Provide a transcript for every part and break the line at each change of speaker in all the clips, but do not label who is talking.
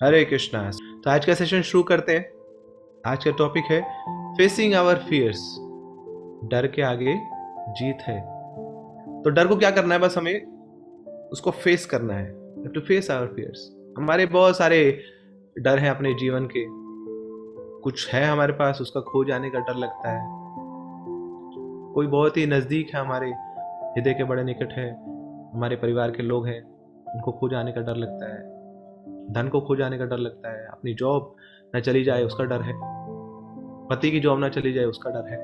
हरे कृष्णा। तो आज का सेशन शुरू करते हैं। आज का टॉपिक है फेसिंग आवर फियर्स। डर के आगे जीत है। तो डर को क्या करना है, बस हमें उसको फेस करना है। To face our fears. हमारे बहुत सारे डर हैं अपने जीवन के। कुछ है हमारे पास, उसका खो जाने का डर लगता है। कोई बहुत ही नजदीक है, हमारे हृदय के बड़े निकट है, हमारे परिवार के लोग हैं, उनको खो जाने का डर लगता है। धन को खो जाने का डर लगता है। अपनी जॉब न चली जाए उसका डर है। पति की जॉब ना चली जाए उसका डर है।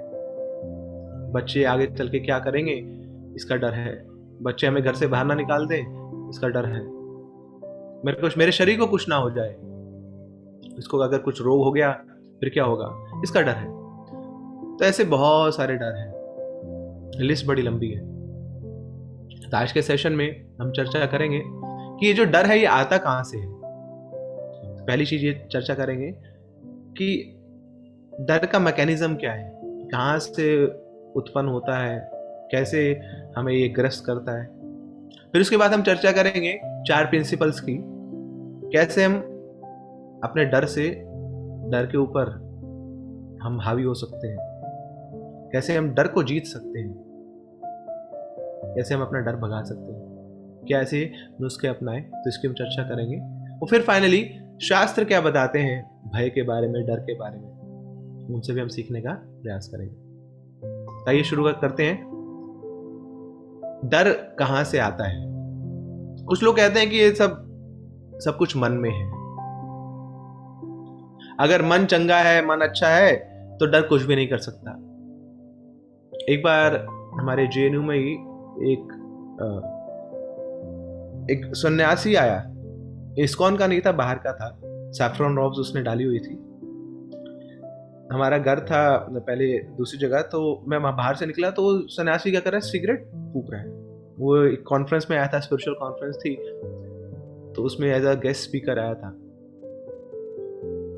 बच्चे आगे चल के क्या करेंगे इसका डर है। बच्चे हमें घर से बाहर ना निकाल दें इसका डर है। मेरे शरीर को कुछ ना हो जाए, इसको अगर कुछ रोग हो गया फिर क्या होगा, इसका डर है। तो ऐसे बहुत सारे डर हैं, लिस्ट बड़ी लंबी है। तो आज के सेशन में हम चर्चा करेंगे कि ये जो डर है ये आता कहां से है। पहली चीज ये चर्चा करेंगे कि डर का मैकेनिज्म क्या है, कहां से उत्पन्न होता है, कैसे हमें ये ग्रस्त करता है। फिर उसके बाद हम चर्चा करेंगे 4 प्रिंसिपल्स की, कैसे हम अपने डर के ऊपर हम हावी हो सकते हैं, कैसे हम डर को जीत सकते हैं, कैसे हम अपना डर भगा सकते हैं, क्या ऐसे नुस्खे अपनाएं। तो इसकी हम चर्चा करेंगे। और फिर फाइनली शास्त्र क्या बताते हैं भय के बारे में, डर के बारे में, उनसे भी हम सीखने का प्रयास करेंगे। आइए शुरू करते हैं। डर कहां से आता है। कुछ लोग कहते हैं कि ये सब कुछ मन में है। अगर मन चंगा है, मन अच्छा है, तो डर कुछ भी नहीं कर सकता। एक बार हमारे जेएनयू में ही एक सन्यासी आया। इस्कॉन का नहीं था, बाहर का था। सैफ्रॉन रॉब्स उसने डाली हुई थी। हमारा घर था पहले दूसरी जगह, तो मैं वहां बाहर से निकला तो सन्यासी क्या कर रहा है, सिगरेट फूक रहा है। वो एक कॉन्फ्रेंस में आया था, स्पिरिचुअल कॉन्फ्रेंस थी, तो उसमें एज अ गेस्ट स्पीकर आया था।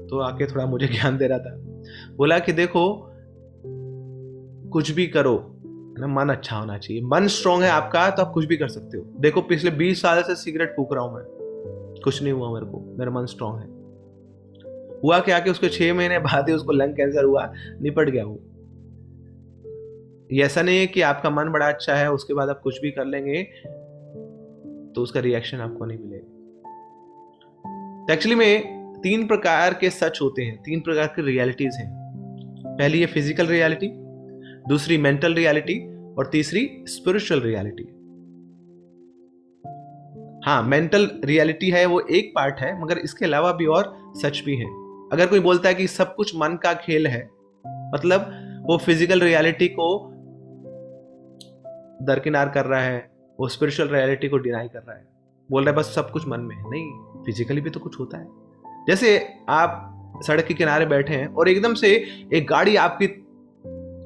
तो आके थोड़ा मुझे ज्ञान दे रहा था। बोला कि देखो, कुछ भी करो ना, मन अच्छा होना चाहिए। मन स्ट्रांग है आपका तो आप कुछ भी कर सकते हो। देखो पिछले 20 साल से सिगरेट फूक रहा हूं मैं, कुछ नहीं हुआ मेरे को, मेरा मन स्ट्रांग है। हुआ क्या कि उसके 6 महीने बाद ही उसको लंग कैंसर हुआ, निपट गया वो। ये ऐसा नहीं है कि आपका मन बड़ा अच्छा है उसके बाद आप कुछ भी कर लेंगे तो उसका रिएक्शन आपको नहीं मिलेगा। तो एक्चुअली में 3 प्रकार के सच होते हैं, 3 प्रकार की रियलिटीज हैं। पहली है फिजिकल रियलिटी, दूसरी मेंटल रियलिटी, और तीसरी स्पिरिचुअल रियलिटी। हाँ, मेंटल रियलिटी है वो एक पार्ट है, मगर इसके अलावा भी और सच भी है। अगर कोई बोलता है कि सब कुछ मन का खेल है, मतलब वो फिजिकल रियलिटी को दरकिनार कर रहा है, वो स्पिरिचुअल रियलिटी को डिनाई कर रहा है, बोल रहा है बस सब कुछ मन में है। नहीं, फिजिकली भी तो कुछ होता है। जैसे आप सड़क के किनारे बैठे हैं और एकदम से एक गाड़ी आपकी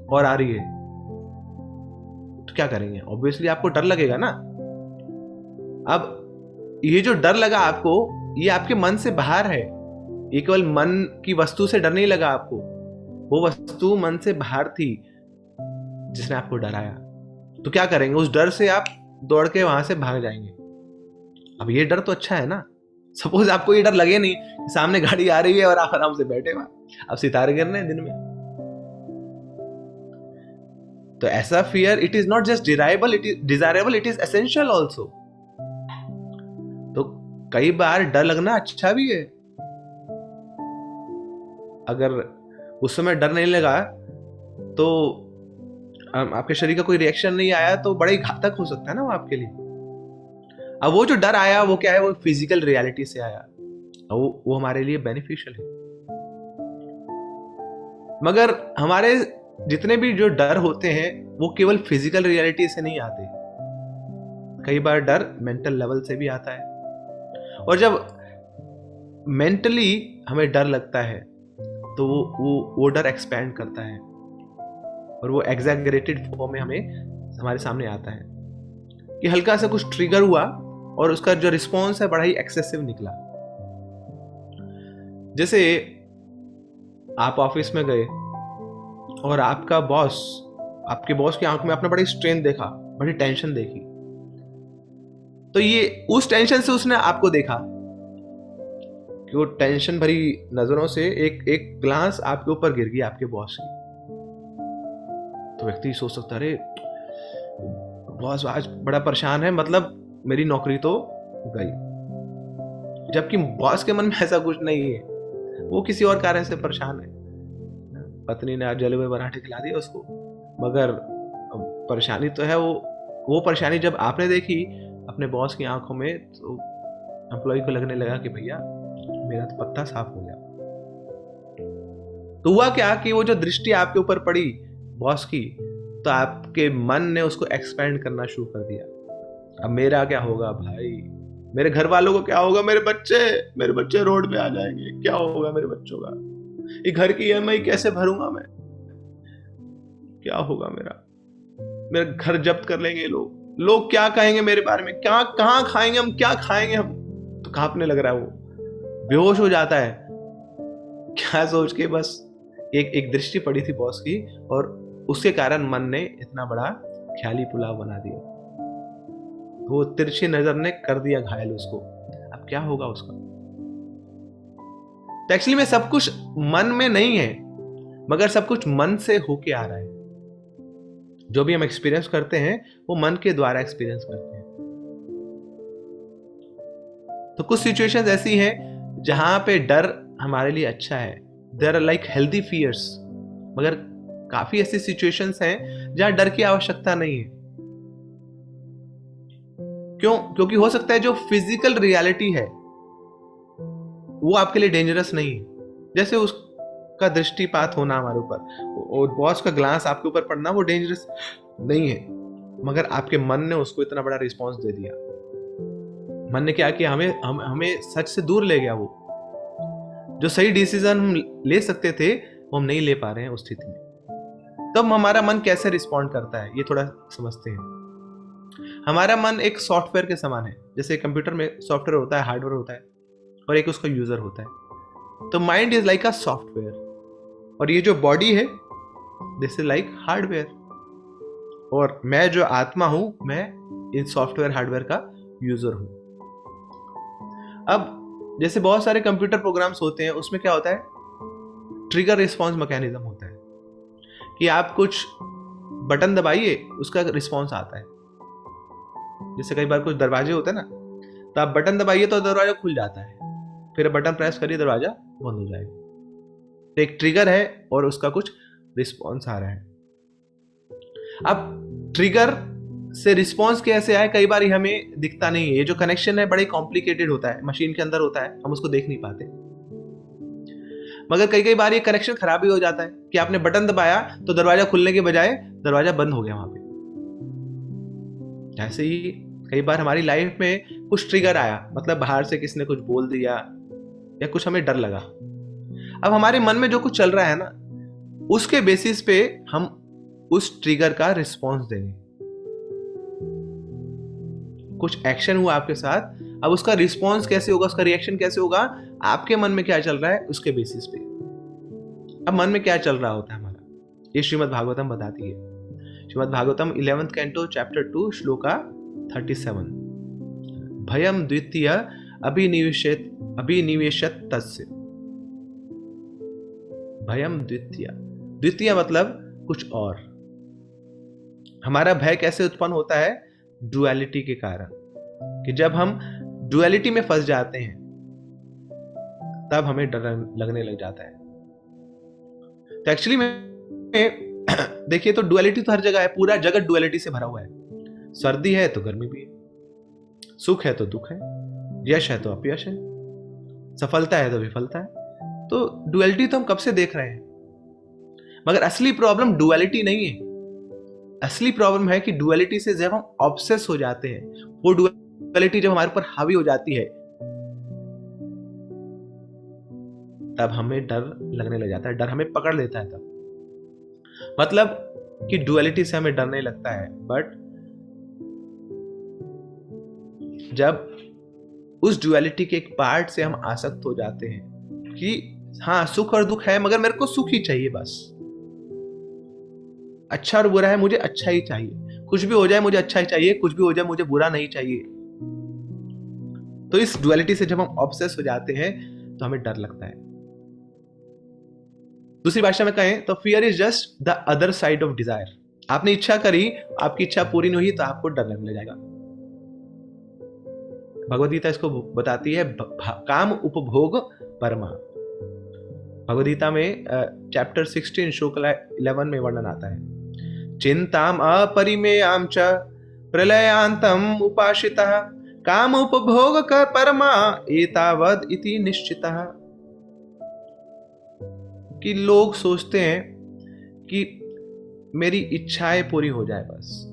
और आ रही है, तो क्या करेंगे? ऑब्वियसली आपको डर लगेगा ना। अब ये जो डर लगा आपको, ये आपके मन से बाहर है। ये केवल मन की वस्तु से डर नहीं लगा आपको, वो वस्तु मन से बाहर थी जिसने आपको डराया। तो क्या करेंगे? उस डर से आप दौड़ के वहां से भाग जाएंगे। अब ये डर तो अच्छा है ना। सपोज आपको ये डर लगे नहीं कि सामने गाड़ी आ रही है और आप आराम से बैठे वहां, अब सितारे गिर रहे हैं दिन में। तो ऐसा fear, it is not just desirable, it is essential also. तो कई बार डर लगना अच्छा भी है। अगर उस समय डर नहीं लगा तो आपके शरीर का कोई रिएक्शन नहीं आया तो बड़ा ही घातक हो सकता है ना वो आपके लिए। अब वो जो डर आया वो क्या है, वो फिजिकल रियलिटी से आया, वो हमारे लिए बेनिफिशियल है। मगर हमारे जितने भी जो डर होते हैं वो केवल फिजिकल रियलिटी से नहीं आते। कई बार डर मेंटल लेवल से भी आता है। और जब मेंटली हमें डर लगता है तो वो डर एक्सपैंड करता है और वो एग्जैगरेटेड फॉर्म में हमारे सामने आता है कि हल्का सा कुछ ट्रिगर हुआ और उसका जो रिस्पॉन्स है बड़ा ही एक्सेसिव निकला। जैसे आप ऑफिस में गए और आपके बॉस की आंख में आपने बड़ी स्ट्रेन देखा, बड़ी टेंशन देखी, तो ये उस टेंशन से उसने आपको देखा कि वो टेंशन भरी नजरों से एक एक ग्लास आपके ऊपर गिर गई आपके बॉस की, तो व्यक्ति सोच सकता है अरे बॉस आज बड़ा परेशान है, मतलब मेरी नौकरी तो गई। जबकि बॉस के मन में ऐसा कुछ नहीं है, वो किसी और कारण से परेशान है। पत्नी ने आज जले हुए पराठे खिला दिए उसको, मगर परेशानी तो है वो परेशानी जब आपने देखी अपने बॉस की आंखों में, तो एम्प्लॉय को लगने लगा कि भैया मेरा तो पत्ता साफ हो गया। तो हुआ क्या कि वो जो दृष्टि आपके ऊपर पड़ी बॉस की, तो आपके मन ने उसको एक्सपेंड करना शुरू कर दिया। अब मेरा क्या होगा भाई, मेरे घर वालों को क्या होगा, मेरे बच्चे रोड पे आ जाएंगे, क्या होगा मेरे बच्चों का, ये घर की ईएमआई कैसे भरूंगा मैं, क्या होगा मेरा घर जब्त कर लेंगे लोग क्या कहेंगे मेरे बारे में, क्या कहाँ खाएंगे हम, क्या खाएंगे हम। तो कांपने लग रहा है, वो बेहोश हो जाता है। क्या सोच के बस एक दृष्टि पड़ी थी बॉस की, और उसके कारण मन ने इतना बड़ा ख्याली पुलाव बना दिया। वो तिरछी नजर ने कर दिया घायल उसको। अब क्या होगा उसका। तो एक्चुअली में सब कुछ मन में नहीं है, मगर सब कुछ मन से होके आ रहा है। जो भी हम एक्सपीरियंस करते हैं वो मन के द्वारा एक्सपीरियंस करते हैं। तो कुछ सिचुएशंस ऐसी हैं जहां पे डर हमारे लिए अच्छा है, there are like healthy fears. मगर काफी ऐसी सिचुएशंस हैं जहां डर की आवश्यकता नहीं है। क्यों? क्योंकि हो सकता है जो फिजिकल रियलिटी है वो आपके लिए डेंजरस नहीं है। जैसे उसका दृष्टिपात होना हमारे ऊपर, और बॉस का ग्लास आपके ऊपर पड़ना, वो डेंजरस नहीं है, मगर आपके मन ने उसको इतना बड़ा रिस्पॉन्स दे दिया। मन ने क्या किया, हमें सच से दूर ले गया। वो जो सही डिसीजन हम ले सकते थे वो हम नहीं ले पा रहे हैं उस स्थिति में। तब हमारा मन कैसे रिस्पॉन्ड करता है ये थोड़ा समझते हैं। हमारा मन एक सॉफ्टवेयर के समान है। जैसे कंप्यूटर में सॉफ्टवेयर होता है, हार्डवेयर होता है, और एक उसका यूजर होता है। तो mind is like a software, और ये जो बॉडी है दिस इज लाइक हार्डवेयर, और मैं जो आत्मा हूं, मैं इन सॉफ्टवेयर हार्डवेयर का यूजर हूं। अब जैसे बहुत सारे कंप्यूटर प्रोग्राम्स होते हैं, उसमें क्या होता है, ट्रिगर रिस्पॉन्स मैकेनिज्म होता है कि आप कुछ बटन दबाइए उसका रिस्पॉन्स आता है। जैसे कई बार कुछ दरवाजे होते हैं ना, तो आप बटन दबाइए तो दरवाजा खुल जाता है, फिर बटन प्रेस करिए दरवाजा बंद हो जाएगा। तो एक ट्रिगर है और उसका कुछ रिस्पॉन्स आ रहा है। अब ट्रिगर से रिस्पॉन्स कैसे आए, कई बार हमें दिखता नहीं है। ये जो कनेक्शन है बड़े कॉम्प्लिकेटेड होता है, मशीन के अंदर होता है, हम उसको देख नहीं पाते। मगर कई बार ये कनेक्शन खराब भी हो जाता है कि आपने बटन दबाया तो दरवाजा खुलने के बजाय दरवाजा बंद हो गया वहां पे। ऐसे ही कई बार हमारी लाइफ में कुछ ट्रिगर आया, मतलब बाहर से किसी ने कुछ बोल दिया या कुछ हमें डर लगा। अब हमारे मन में जो कुछ चल रहा है ना, उसके बेसिस पे हम उस ट्रिगर का रिस्पॉन्स देंगे। कुछ एक्शन हुआ आपके साथ, अब उसका रिस्पॉन्स कैसे होगा, उसका रिएक्शन कैसे होगा, आपके मन में क्या चल रहा है उसके बेसिस पे। अब मन में क्या चल रहा होता है हमारा, ये श्रीमद् भागवतम बताती है। Shrimad Bhagavatam 11th canto chapter 2 shloka 37। भयम द्वितीय अभिनिवेशत तस्य। भयम द्वितीय मतलब कुछ और। हमारा भय कैसे उत्पन्न होता है, डुअलिटी के कारण, कि जब हम डुअलिटी में फंस जाते हैं तब हमें डर लगने लग जाता है। तो एक्चुअली में देखिए, तो डुअलिटी तो हर जगह है, पूरा जगत डुअलिटी से भरा हुआ है। सर्दी है तो गर्मी भी है, सुख है तो दुख है, यश है तो अपयश है, सफलता है तो विफलता है। तो डुअलिटी तो हम कब से देख रहे हैं। मगर असली प्रॉब्लम डुअलिटी नहीं है। असली प्रॉब्लम है कि डुअलिटी से जब हम ऑब्सेस हो जाते हैं, वो डुअलिटी जब हमारे ऊपर हावी हो जाती है, तब हमें डर लगने लग जाता है, डर हमें पकड़ लेता है। तब मतलब कि डुअलिटी से हमें डर नहीं लगता है, बट जब उस डुअलिटी के एक पार्ट से हम आसक्त हो जाते हैं कि हाँ सुख और दुख है, मगर मेरे को सुख ही चाहिए बस, अच्छा और बुरा है मुझे अच्छा ही चाहिए, कुछ भी हो जाए मुझे अच्छा ही चाहिए, कुछ भी हो जाए मुझे बुरा नहीं चाहिए। तो इस डुअलिटी से जब हम ऑब्सेस हो जाते हैं, तो हमें डर लगता है। दूसरी भाषा में कहें तो fear is just the other side of desire. आपने इच्छा करी, आपकी इच्छा पूरी नहीं हुई तो आपको डर लगने लगेगा। भगवद गीता इसको बताती है काम उपभोग परमा। भगवद गीता में चैप्टर 16 श्लोक 11 में वर्णन आता है, चिंताम अपरिमेयाम च प्रलयांतम उपासितः काम उपभोग कर परमा एतावद इति निश्चितः। कि लोग सोचते हैं कि मेरी इच्छाएं पूरी हो जाए, बस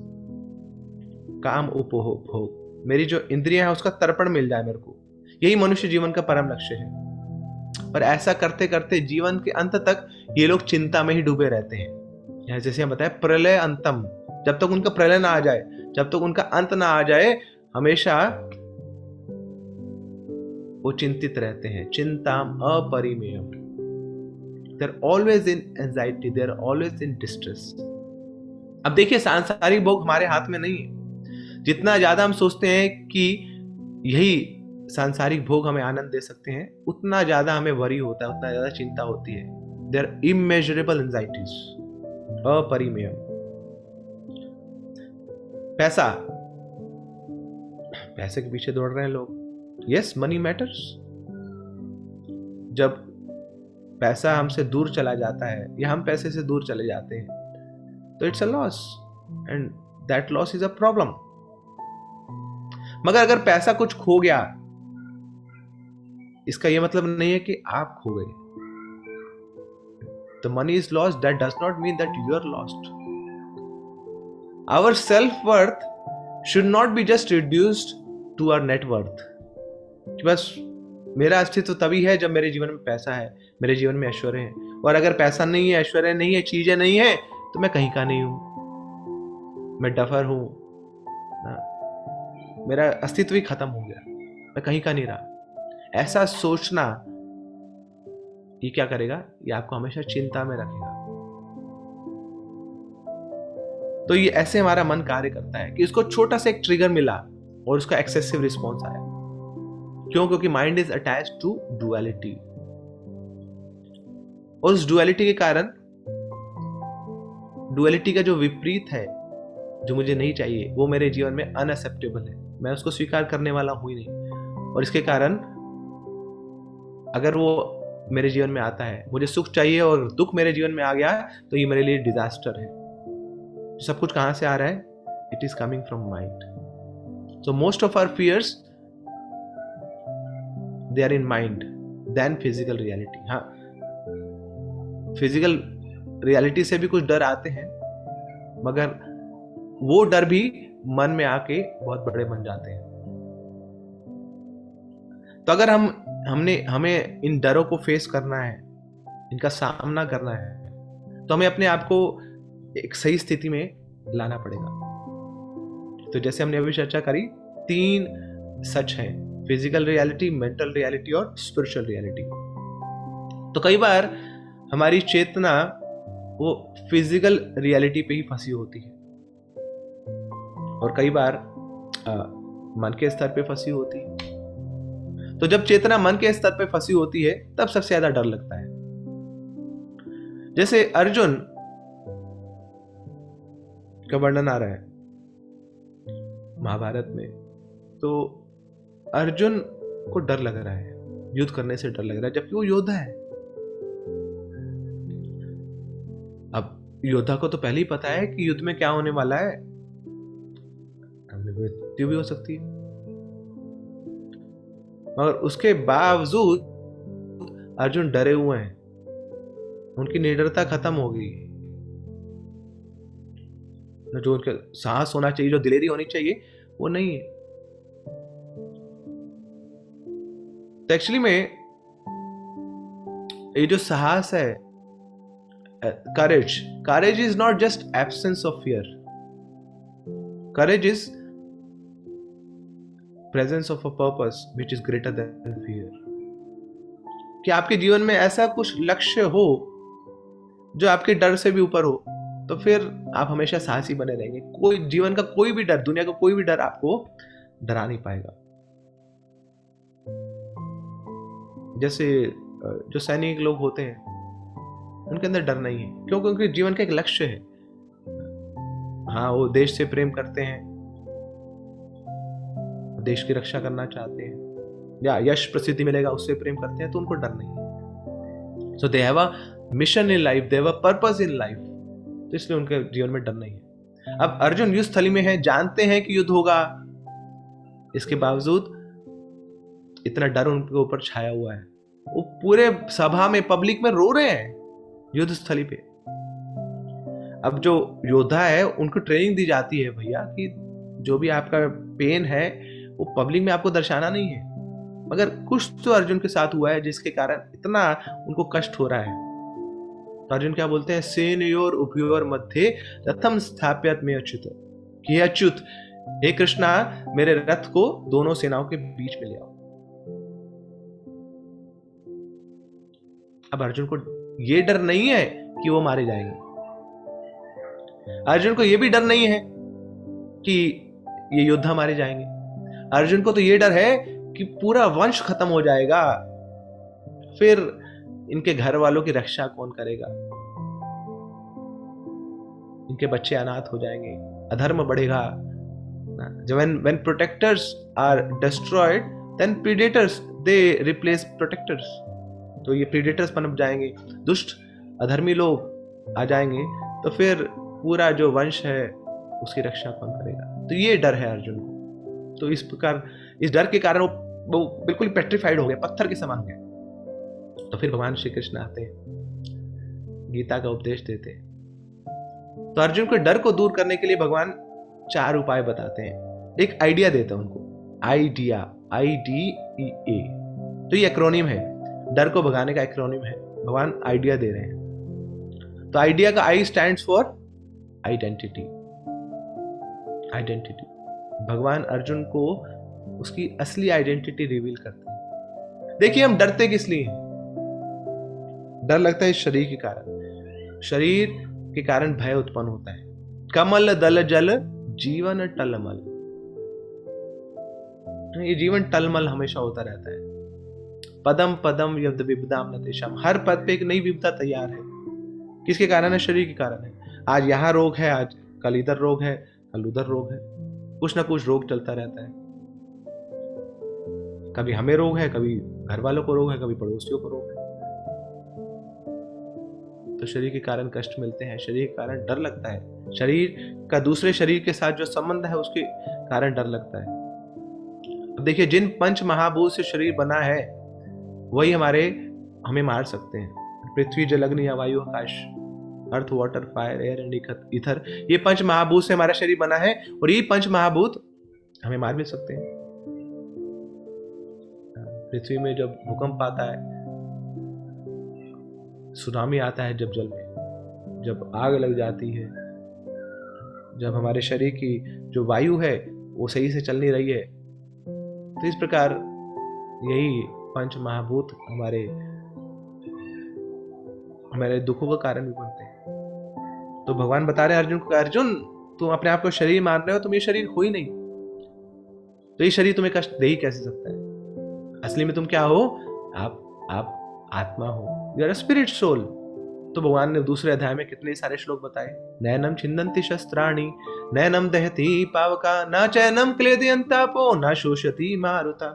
काम उपभोग, मेरी जो इंद्रियां है उसका तर्पण मिल जाए मेरे को, यही मनुष्य जीवन का परम लक्ष्य है। पर ऐसा करते करते जीवन के अंत तक ये लोग चिंता में ही डूबे रहते हैं। यहाँ जैसे हम बताए प्रलय अंतम, जब तक उनका प्रलय ना आ जाए, जब तक उनका अंत ना आ जाए, हमेशा वो चिंतित रहते हैं। चिंताम अपरिमेयम, they are always in anxiety, they are always in distress. अब देखिए, सांसारिक भोग हमारे हाथ में नहीं है। जितना ज्यादा हम सोचते हैं कि यही सांसारिक भोग हमें आनंद दे सकते हैं, उतना ज्यादा हमें वरी होता है, उतना ज्यादा चिंता होती है। दे आर इमेजरेबल एंजाइटीज, अपरिमेयम। पैसा, पैसे के पीछे दौड़ रहे हैं लोग। Yes, money matters. जब पैसा हमसे दूर चला जाता है या हम पैसे से दूर चले जाते हैं तो it's a loss, and that loss is a problem. मगर अगर पैसा कुछ खो गया, इसका यह मतलब नहीं है कि आप खो गए। The money is lost, that does not mean that you are lost. Our self worth should not be just reduced to our net worth. बस मेरा अस्तित्व तभी है जब मेरे जीवन में पैसा है, मेरे जीवन में ऐश्वर्य है। और अगर पैसा नहीं है, ऐश्वर्य नहीं है, चीजें नहीं है, तो मैं कहीं का नहीं हूं, मैं डफर हूं ना, मेरा अस्तित्व ही खत्म हो गया, मैं कहीं का नहीं रहा। ऐसा सोचना ये क्या करेगा? ये आपको हमेशा चिंता में रखेगा। तो ये ऐसे हमारा मन कार्य करता है कि उसको छोटा सा एक ट्रिगर मिला और उसका एक्सेसिव रिस्पॉन्स आया। क्यों? क्योंकि mind is attached to duality, और उस डुअलिटी के कारण, डुअलिटी का जो विपरीत है, जो मुझे नहीं चाहिए, वो मेरे जीवन में अनएक्सेप्टेबल है, मैं उसको स्वीकार करने वाला हूं ही नहीं। और इसके कारण अगर वो मेरे जीवन में आता है, मुझे सुख चाहिए और दुख मेरे जीवन में आ गया, तो ये मेरे लिए डिजास्टर है। सब कुछ कहां से आ रहा है? It is coming from mind. So most of our fears they are in mind than physical reality. हाँ, फिजिकल रियलिटी से भी कुछ डर आते हैं, मगर वो डर भी मन में आके बहुत बड़े बन जाते हैं। तो अगर हमें इन डरों को फेस करना है, इनका सामना करना है, तो हमें अपने आप को एक सही स्थिति में लाना पड़ेगा। तो जैसे हमने अभी चर्चा करी, 3 सच हैं: फिजिकल रियलिटी, मेंटल रियलिटी और स्पिरिचुअल रियलिटी। तो कई बार हमारी चेतना वो फिजिकल रियलिटी पे ही फंसी होती है, और कई बार मन के स्तर पे फंसी होती है। तो जब चेतना मन के स्तर पे फंसी होती है, तब सबसे ज्यादा डर लगता है। जैसे अर्जुन का वर्णन आ रहा है महाभारत में, तो अर्जुन को डर लग रहा है, युद्ध करने से डर लग रहा है, जबकि वो योद्धा है। अब योद्धा को तो पहले ही पता है कि युद्ध में क्या होने वाला है, मृत्यु भी हो सकती है, मगर उसके बावजूद अर्जुन डरे हुए हैं। उनकी निडरता खत्म हो गई। जो उनका साहस होना चाहिए, जो दिलेरी होनी चाहिए, वो नहीं है। तो एक्चुअली में ये जो साहस है, courage is not just absence of fear. Courage is presence of a purpose which is greater than fear. कि आपके जीवन में ऐसा कुछ लक्ष्य हो जो आपके डर से भी ऊपर हो, तो फिर आप हमेशा साहसी बने रहेंगे। कोई जीवन का कोई भी डर, दुनिया का कोई भी डर आपको डरा नहीं पाएगा। जैसे जो सैनिक लोग होते हैं उनके अंदर डर नहीं है, क्योंकि उनके जीवन का एक लक्ष्य है। हाँ, वो देश से प्रेम करते हैं, देश की रक्षा करना चाहते हैं, या यश प्रसिद्धि मिलेगा उससे प्रेम करते हैं, तो उनको डर नहीं है। So they have a mission in life, they have a purpose in life, तो इसलिए उनके जीवन में डर नहीं है। अब अर्जुन युद्ध स्थली में है, जानते हैं कि युद्ध होगा, इसके बावजूद इतना डर उनके ऊपर छाया हुआ है। वो पूरे सभा में, पब्लिक में रो रहे हैं युद्ध स्थली पे। अब जो योद्धा है उनको ट्रेनिंग दी जाती है भैया कि जो भी आपका पेन है वो पब्लिक में आपको दर्शाना नहीं है, मगर कुछ तो अर्जुन के साथ हुआ है जिसके कारण इतना उनको कष्ट हो रहा है। तो अर्जुन क्या बोलते हैं, सेनयोर उभयोर मध्य रथम स्थाप्यत में अच्युत, कि अच्युत, हे कृष्णा, मेरे रथ को दोनों सेनाओं के बीच में ले आओ। अब अर्जुन को ये डर नहीं है कि वो मारे जाएंगे, अर्जुन को ये भी डर नहीं है कि ये योद्धा मारे जाएंगे। अर्जुन को तो ये डर है कि पूरा वंश खत्म हो जाएगा, फिर इनके घर वालों की रक्षा कौन करेगा, इनके बच्चे अनाथ हो जाएंगे, अधर्म बढ़ेगा। when protectors are destroyed, then predators they replace protectors, तो ये प्रीडेटर्स पनप जाएंगे, दुष्ट अधर्मी लोग आ जाएंगे, तो फिर पूरा जो वंश है उसकी रक्षा कौन करेगा। तो ये डर है अर्जुन को। तो इस प्रकार इस डर के कारण वो बिल्कुल पेट्रिफाइड हो गए, पत्थर के समान हो गए। तो फिर भगवान श्री कृष्ण आते हैं, गीता का उपदेश देते हैं। तो अर्जुन के डर को दूर करने के लिए भगवान 4 उपाय बताते हैं, एक आइडिया देते हैं उनको, आइडिया, IDEA। तो ये एक्रोनिम है, डर को भगाने का एक्रोनिम है, भगवान आइडिया दे रहे हैं। तो आइडिया का I stands for identity. Identity, भगवान अर्जुन को उसकी असली आइडेंटिटी रिवील करते हैं। देखिए, हम डरते किस लिए हैं? डर लगता है शरीर के कारण, शरीर के कारण भय उत्पन्न होता है। कमल दल जल जीवन टलमल, ये जीवन टलमल हमेशा होता रहता है। पदम पदम यद विपदाम न तेषाम, हर पद पे एक नई विपदा तैयार है। किसके कारण है? शरीर के कारण है। आज यहाँ रोग है, आज कल इधर रोग है, कल उधर रोग है, कुछ ना कुछ रोग चलता रहता है। कभी हमें रोग है, कभी घर वालों को रोग है, कभी पड़ोसियों को रोग है। तो शरीर के कारण कष्ट मिलते हैं, शरीर के कारण डर लगता है, शरीर का दूसरे शरीर के साथ जो संबंध है उसके कारण डर लगता है। अब देखिए, जिन पंच महाभूत से शरीर बना है वही हमें मार सकते हैं। पृथ्वी, जल, अग्नि, वायु, आकाश, earth, water, fire, air and ether, ये पंच महाभूत से हमारा शरीर बना है, और ये पंच महाभूत हमें मार भी सकते हैं। पृथ्वी में जब भूकंप आता है, सुनामी आता है, जब जल में जब आग लग जाती है, जब हमारे शरीर की जो वायु है वो सही से चल नहीं रही है, तो इस प्रकार यही पंच महाभूत हमारे दुखों का कारण भी बनते हैं। तो भगवान बता रहे हैं अर्जुन को, अर्जुन, तुम अपने आप को शरीर मान रहे हो, तुम ये शरीर हो ही नहीं, तो ये शरीर तुम्हें कष्ट दे ही कैसे सकता है? असली में तुम क्या हो? आप आत्मा हो, यू आर स्पिरिट सोल। तो भगवान ने दूसरे अध्याय में कितने सारे श्लोक बताए, नैनम छिन्दन्ति शस्त्राणि, नैनम दहति पावका, न चैनम क्लेदयन्तापो, न शोषति मारुता,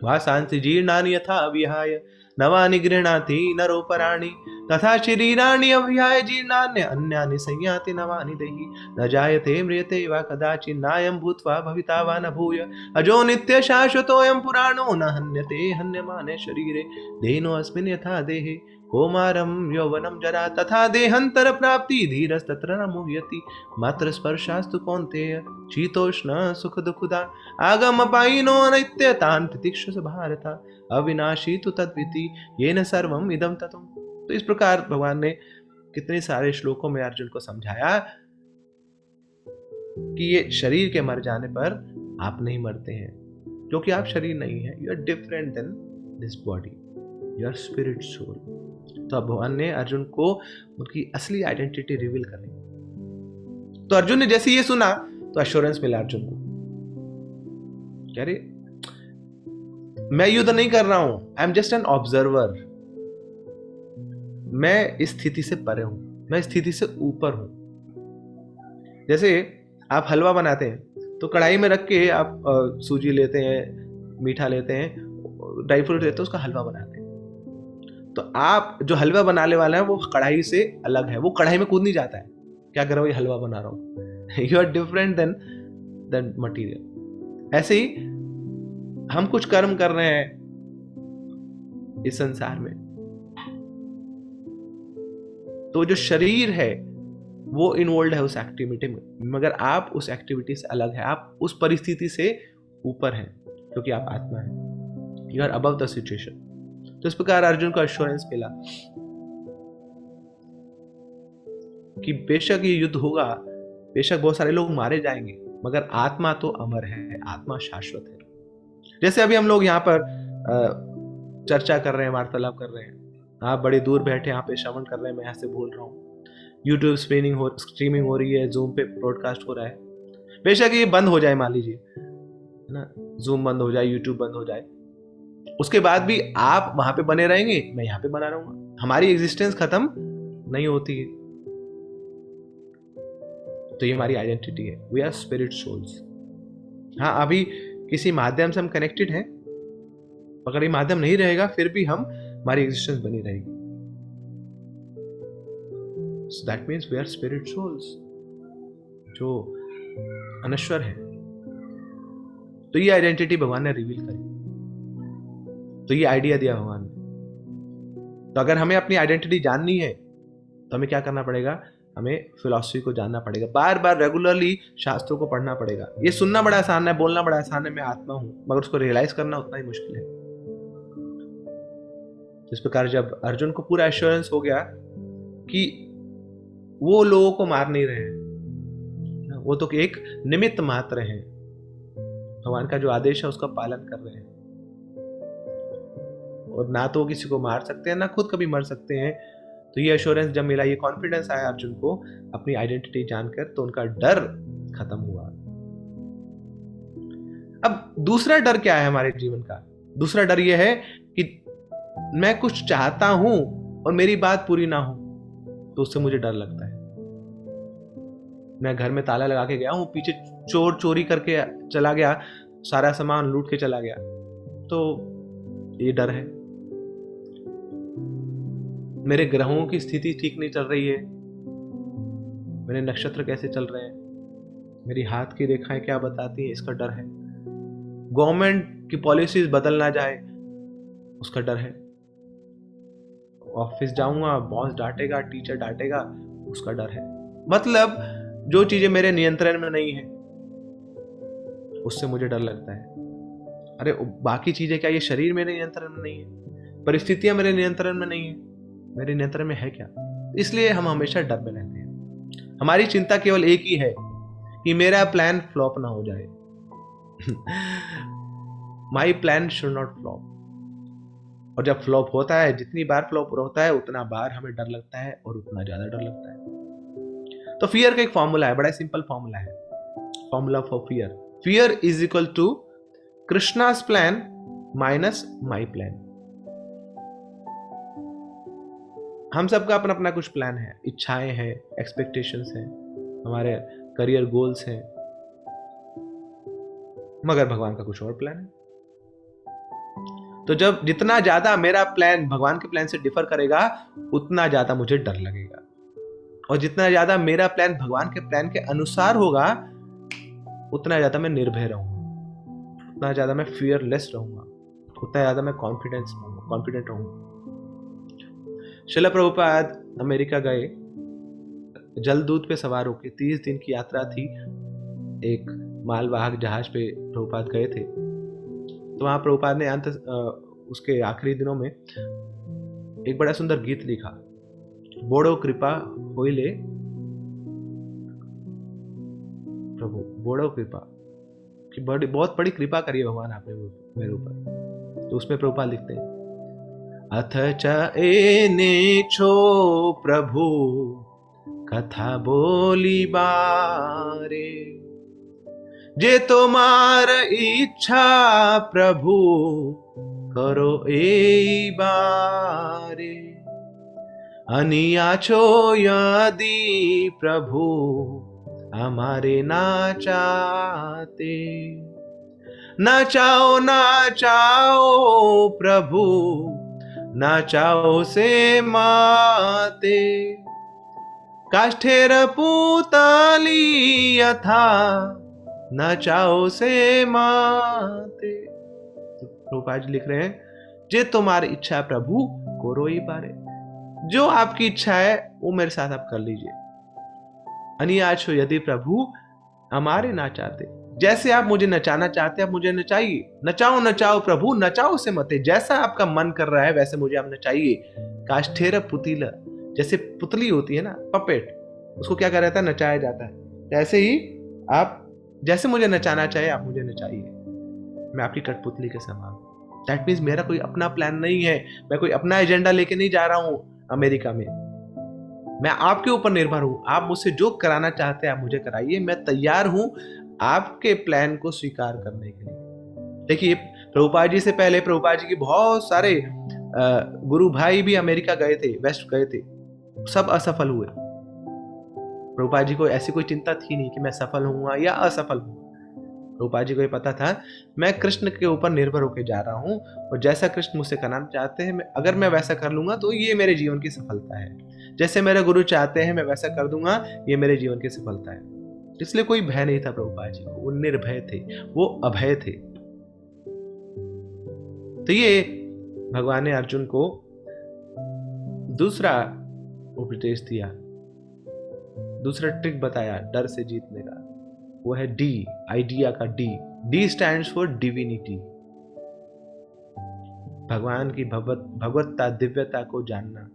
वासांसि जीर्णानि यथा विहाय, नवानि गृह्णाति नरोपराणि, तथा शरीराणि अव्याय जीर्णान्य अन्यानि संयाति नवानि देहि, न जायते म्रियते वा कदाचित्, नायं भूत्वा भविता वा न भूय, अजो नित्य शाश्वतोऽयं पुराणो, न हन्यते हन्यमाने शरीरे, देहिनो अस्मिन् यथा देहे, कौमारं यौवनं जरा, तथा देहान्तर प्राप्ति, धीरस्तत्र न मुह्यति, मात्र स्पर्शास्तु कौन्तेय, शीतोष्ण सुख दुःखदा, आगम पायिनो नित्य तान् तितिक्षुष भारत, अविनाशी तु तद्विति, येन सर्वम् इदं ततम्। तो इस प्रकार भगवान ने कितने सारे श्लोकों में अर्जुन को समझाया कि ये शरीर के मर जाने पर आप नहीं मरते हैं, क्योंकि आप शरीर नहीं है, you are different than this body, you are spirit soul. तो अब भगवान ने अर्जुन को उनकी असली आइडेंटिटी रिवील करनी। तो अर्जुन ने जैसे ये सुना तो एश्योरेंस मिला अर्जुन को, अरे मैं युद्ध नहीं कर रहा हूं, I am just an observer. मैं इस स्थिति से परे हूं, मैं इस स्थिति से ऊपर हूं। जैसे आप हलवा बनाते हैं तो कढ़ाई में रख के आप सूजी लेते हैं, मीठा लेते हैं, ड्राई फ्रूट लेते हैं, उसका हलवा बनाते हैं। तो आप जो हलवा बनाने वाला है वो कढ़ाई से अलग है, वो कढ़ाई में कूद नहीं जाता है, क्या कर रहा हूँ, ये हलवा बना रहा हूँ। You are different than material. ऐसे ही हम कुछ कर्म कर रहे हैं इस संसार में, तो जो शरीर है वो इन्वॉल्व है उस एक्टिविटी में, मगर आप उस एक्टिविटी से अलग है, आप उस परिस्थिति से ऊपर हैं, क्योंकि आप आत्मा है, you are above the situation. तो इस प्रकार अर्जुन को एश्योरेंस मिला कि बेशक ये युद्ध होगा, बेशक बहुत सारे लोग मारे जाएंगे, मगर आत्मा तो अमर है, आत्मा शाश्वत है। जैसे अभी हम लोग यहाँ पर चर्चा कर रहे हैं, वार्तालाप कर रहे हैं, आप बड़े दूर बैठे यहाँ पे श्रवण कर रहे हैं, मैं यहाँ से बोल रहा हूँ, यूट्यूब स्ट्रीमिंग हो रही है, जूम पे ब्रॉडकास्ट हो रहा है। बेशक ये बंद हो जाए, मान लीजिए, है ना, जूम बंद हो जाए, यूट्यूब बंद हो जाए, उसके बाद भी आप वहां पे बने रहेंगे, मैं यहाँ पे बना रहूंगा, हमारी एग्जिस्टेंस खत्म नहीं होती है। तो ये हमारी आइडेंटिटी है, वी आर स्पिरिट सोल्स। हाँ, अभी किसी माध्यम से हम कनेक्टेड हैं, अगर ये माध्यम नहीं रहेगा फिर भी हमारी एग्जिस्टेंस बनी रहेगी। So that means we are spirit souls, जो अनश्वर है। तो ये आइडेंटिटी भगवान ने रिवील करी, तो ये आइडिया दिया भगवान ने। तो अगर हमें अपनी आइडेंटिटी जाननी है तो हमें क्या करना पड़ेगा, हमें फिलॉसफी को जानना पड़ेगा, बार बार रेगुलरली शास्त्रों को पढ़ना पड़ेगा। ये सुनना बड़ा आसान है, बोलना बड़ा आसान है, मैं आत्मा हूं, मगर उसको रियलाइज करना उतना ही मुश्किल है। इस प्रकार जब अर्जुन को पूरा एश्योरेंस हो गया कि वो लोगों को मार नहीं रहे हैं, वो तो एक निमित्त मात्र हैं, भगवान का जो आदेश है उसका पालन कर रहे हैं, और ना तो किसी को मार सकते हैं, ना खुद कभी मर सकते हैं। तो ये एश्योरेंस जब मिला, ये कॉन्फिडेंस आया अर्जुन को अपनी आइडेंटिटी जानकर, तो उनका डर खत्म हुआ। अब दूसरा डर क्या है हमारे जीवन का? दूसरा डर यह है कि मैं कुछ चाहता हूं और मेरी बात पूरी ना हो, तो उससे मुझे डर लगता है। मैं घर में ताला लगा के गया हूं, पीछे चोर चोरी करके चला गया, सारा सामान लूट के चला गया, तो ये डर है। मेरे ग्रहों की स्थिति ठीक नहीं चल रही है, मेरे नक्षत्र कैसे चल रहे हैं, मेरी हाथ की रेखाएं क्या बताती हैं, इसका डर है। गवर्नमेंट की पॉलिसीज बदल ना जाए, उसका डर है। ऑफिस जाऊंगा, बॉस डांटेगा, टीचर डांटेगा, उसका डर है। मतलब जो चीजें मेरे नियंत्रण में नहीं है उससे मुझे डर लगता है। अरे बाकी चीजें क्या, ये शरीर मेरे नियंत्रण में नहीं है, परिस्थितियां मेरे नियंत्रण में नहीं है, मेरे नियंत्रण में है क्या? इसलिए हम हमेशा डर में रहते हैं। हमारी चिंता केवल एक ही है कि मेरा प्लान फ्लॉप ना हो जाए। My plan should not flop. और जब फ्लॉप होता है, जितनी बार फ्लॉप होता है उतना बार हमें डर लगता है, और उतना ज्यादा डर लगता है। तो फियर का एक फॉर्मूला है, बड़ा सिंपल फॉर्मूला है, formula for fear. Fear is equal to Krishna's plan minus my plan. हम सबका अपना अपना कुछ प्लान है, इच्छाएं हैं, एक्सपेक्टेशंस हैं, हमारे करियर गोल्स हैं, मगर भगवान का कुछ और प्लान है। तो जब जितना ज्यादा मेरा प्लान भगवान के प्लान से डिफर करेगा, उतना ज्यादा मुझे डर लगेगा, और जितना ज्यादा मेरा प्लान भगवान के प्लान के अनुसार होगा, उतना ज्यादा मैं निर्भय रहूंगा, उतना ज्यादा मैं फियरलेस रहूंगा, उतना ज्यादा मैं कॉन्फिडेंट रहूंगा। श्रील प्रभुपाद अमेरिका गए, जलदूत पे सवार होकर 30 दिन की यात्रा थी, एक मालवाहक जहाज पे प्रभुपाद गए थे। तो वहां प्रभुपाद ने उसके आखिरी दिनों में एक बड़ा सुंदर गीत लिखा, बोड़ो कृपा होइले प्रभु, बोड़ो कृपा, कि बहुत बड़ी कृपा करिए भगवान आपने मेरे ऊपर। तो उसमें प्रभुपाद लिखते हैं, अथ च एने छो प्रभु कथा बोली बारे, जे तुम्हार इच्छा प्रभु करो ए बारे। अनिया छो यदि प्रभु हमारे ना चाहते, ना चाहो प्रभु, ना चाहो से माते। काष्ठेर पुतली यथा, ना चाहो से माते। तो प्रभुपाद जी लिख रहे हैं, जे तुम्हारी इच्छा है प्रभु करो ही पारे। जो आपकी इच्छा है वो मेरे साथ आप कर लीजिए। अनियाचो यदि प्रभु हमारे ना चाहते, जैसे आप मुझे नचाना चाहते हैं आप मुझे नचाइए। नचाओ प्रभु, नचाओ से मते। जैसा आपका मन कर रहा है वैसे मुझे आप नचाइए। काष्ठेर पुतिला, जैसे पुतली होती है ना, पपेट, उसको क्या कर रहता है, नचाया जाता है। ऐसे ही आप जैसे मुझे नचाना चाहे आप मुझे नचाइए, मैं आपकी कठपुतली के समान। दैट मीन्स मेरा कोई अपना प्लान नहीं है, मैं कोई अपना एजेंडा लेके नहीं जा रहा हूं अमेरिका में। मैं आपके ऊपर निर्भर हूं। आप मुझसे जो कराना चाहते हैं आप मुझे कराइए, मैं तैयार हूं आपके प्लान को स्वीकार करने के लिए। देखिए, प्रभुपाद जी से पहले प्रभुपाद जी के बहुत सारे गुरु भाई भी अमेरिका गए थे, वेस्ट गए थे, सब असफल हुए। प्रभुपाद जी को ऐसी कोई चिंता थी नहीं कि मैं सफल हुआ या असफल हुआ। प्रभुपाद जी को ये पता था मैं कृष्ण के ऊपर निर्भर होकर जा रहा हूं, और जैसा कृष्ण मुझसे कराना चाहते हैं अगर मैं वैसा कर लूंगा तो ये मेरे जीवन की सफलता है। जैसे मेरे गुरु चाहते हैं मैं वैसा कर दूंगा, ये मेरे जीवन की सफलता है। इसलिए कोई भय नहीं था प्रभुपाद जी को, वो निर्भय थे, वो अभय थे। तो ये भगवान ने अर्जुन को दूसरा उपदेश दिया, दूसरा ट्रिक बताया डर से जीतने का। वो है डी, आइडिया का D. D stands for divinity, भगवान की भगवत्ता, दिव्यता को जानना।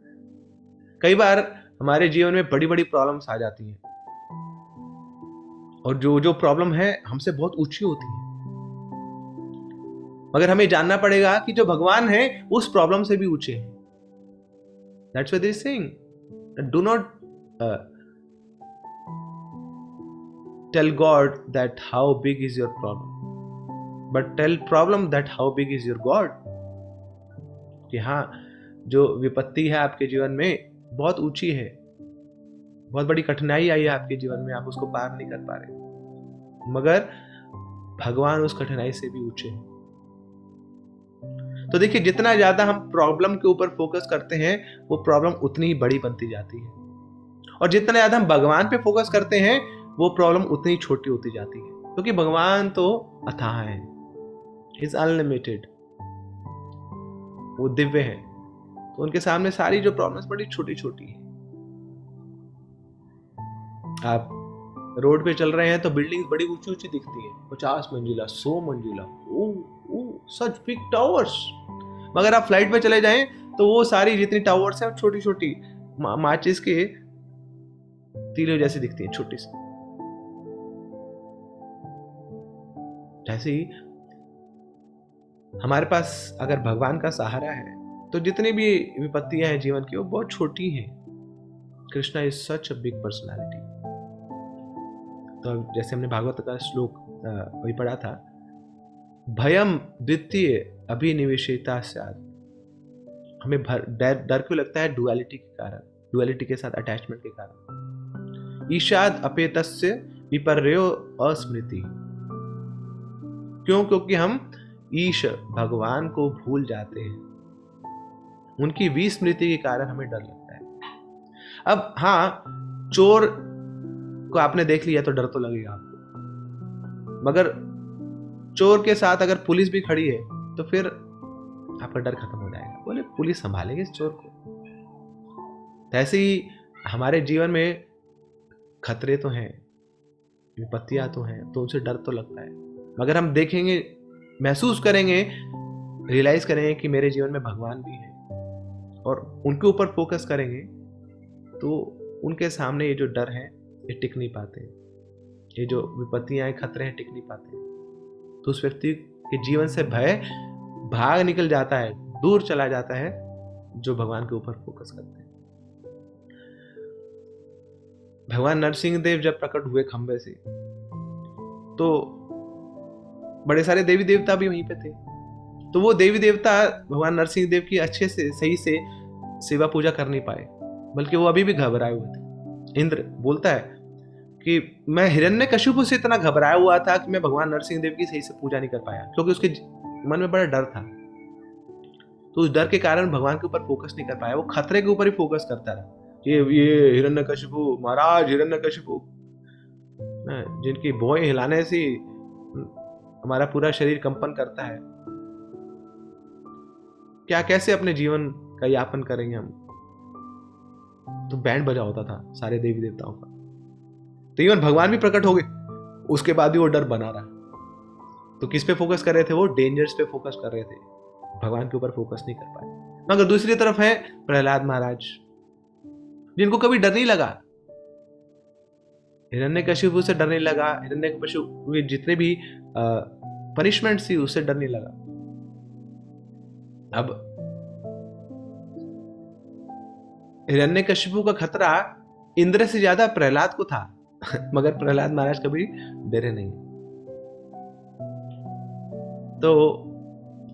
कई बार हमारे जीवन में बड़ी बड़ी प्रॉब्लम्स आ जाती हैं, और जो प्रॉब्लम है हमसे बहुत ऊंची होती है, मगर हमें जानना पड़ेगा कि जो भगवान है उस प्रॉब्लम से भी ऊंचे हैं। That's why they saying, do not tell God that how big is your problem, but tell problem that how big is your God। कि हाँ, जो विपत्ति है आपके जीवन में बहुत ऊंची है, बहुत बड़ी कठिनाई आई है आपके जीवन में, आप उसको पार नहीं कर पा रहे, मगर भगवान उस कठिनाई से भी ऊंचे हैं। तो देखिए, जितना ज्यादा हम प्रॉब्लम के ऊपर फोकस करते हैं वो प्रॉब्लम उतनी ही बड़ी बनती जाती है, और जितना ज्यादा हम भगवान पे फोकस करते हैं वो प्रॉब्लम उतनी छोटी होती जाती है, क्योंकि भगवान तो अथाह है, इज अनलिमिटेड, वो दिव्य है, तो उनके सामने सारी जो प्रॉब्लम्स बड़ी छोटी छोटी है। आप रोड पे चल रहे हैं तो बिल्डिंग्स बड़ी ऊंची ऊंची दिखती है, 50 मंजिला, 100 मंजिला, सच बिग टावर्स। मगर आप फ्लाइट पे चले जाएं तो वो सारी जितनी टावर्स हैं छोटी छोटी माचिस के तीले जैसी दिखती हैं, छोटी सी। ऐसे ही हमारे पास अगर भगवान का सहारा है तो जितनी भी विपत्तियां हैं जीवन की वो बहुत छोटी हैं। Krishna is such a big personality. तो जैसे हमने भागवत का श्लोक वही पढ़ा था, भयम द्वितीय अभिनिवेशिता स्यात्। हमें डर क्यों लगता है? डुअलिटी के कारण, डुअलिटी के साथ अटैचमेंट के कारण। ईशाद अपेतस्य विपर्यो अस्मृति। क्यों? क्योंकि हम ईश भगवान को भूल जाते हैं, उनकी विस्मृति के कारण हमें डर लगता है। अब हाँ, चोर को आपने देख लिया तो डर तो लगेगा आपको, मगर चोर के साथ अगर पुलिस भी खड़ी है तो फिर आपका डर खत्म हो जाएगा, बोले पुलिस संभालेगी इस चोर को। ऐसे ही हमारे जीवन में खतरे तो हैं, विपत्तियां तो हैं, तो उनसे डर तो लगता है, मगर हम देखेंगे, महसूस करेंगे, रियलाइज करेंगे कि मेरे जीवन में भगवान भी है और उनके ऊपर फोकस करेंगे तो उनके सामने ये जो डर है ये टिक नहीं पाते, ये जो विपत्तियां खतरे हैं टिक नहीं पाते। तो उस व्यक्ति के जीवन से भय भाग निकल जाता है, दूर चला जाता है, जो भगवान के ऊपर फोकस करते हैं। भगवान नरसिंह देव जब प्रकट हुए खंबे से तो बड़े सारे देवी देवता भी वहीं पे थे, तो वो देवी देवता भगवान नरसिंह देव की अच्छे से सही से सेवा पूजा कर नहीं पाए, बल्कि वो अभी भी घबराए हुए थे। इंद्र बोलता है कि मैं हिरण्यकशिपु से इतना घबराया हुआ था कि मैं भगवान नरसिंह देव की सही से पूजा नहीं कर पाया, क्योंकि उसके मन में बड़ा डर था। तो उस डर के कारण भगवान के ऊपर फोकस नहीं कर पाया, वो खतरे के ऊपर ही फोकस करता रहा। ये हिरण्यकशिपु महाराज, हिरण्यकशिपु जिनकी भौएं हिलाने से हमारा पूरा शरीर कंपन करता है, क्या कैसे अपने जीवन का यापन करेंगे हम। तो बैंड बजा होता था सारे देवी देवताओं का। तो इवन भगवान भी प्रकट हो गए, उसके बाद भी वो डर बना रहा। तो किस पे फोकस कर रहे थे? वो डेंजर्स पे फोकस कर रहे थे, भगवान के ऊपर फोकस नहीं कर पाए। मगर दूसरी तरफ है प्रहलाद महाराज, जिनको कभी डर नहीं लगा, हिरण्यकशिपु से डर नहीं लगा, हिरण्यकशिपु के जितने भी पनिशमेंट थी उससे डर नहीं लगा। अब हिरण्यकशिपु का खतरा इंद्र से ज्यादा प्रहलाद को था, मगर प्रहलाद महाराज कभी डरे नहीं। तो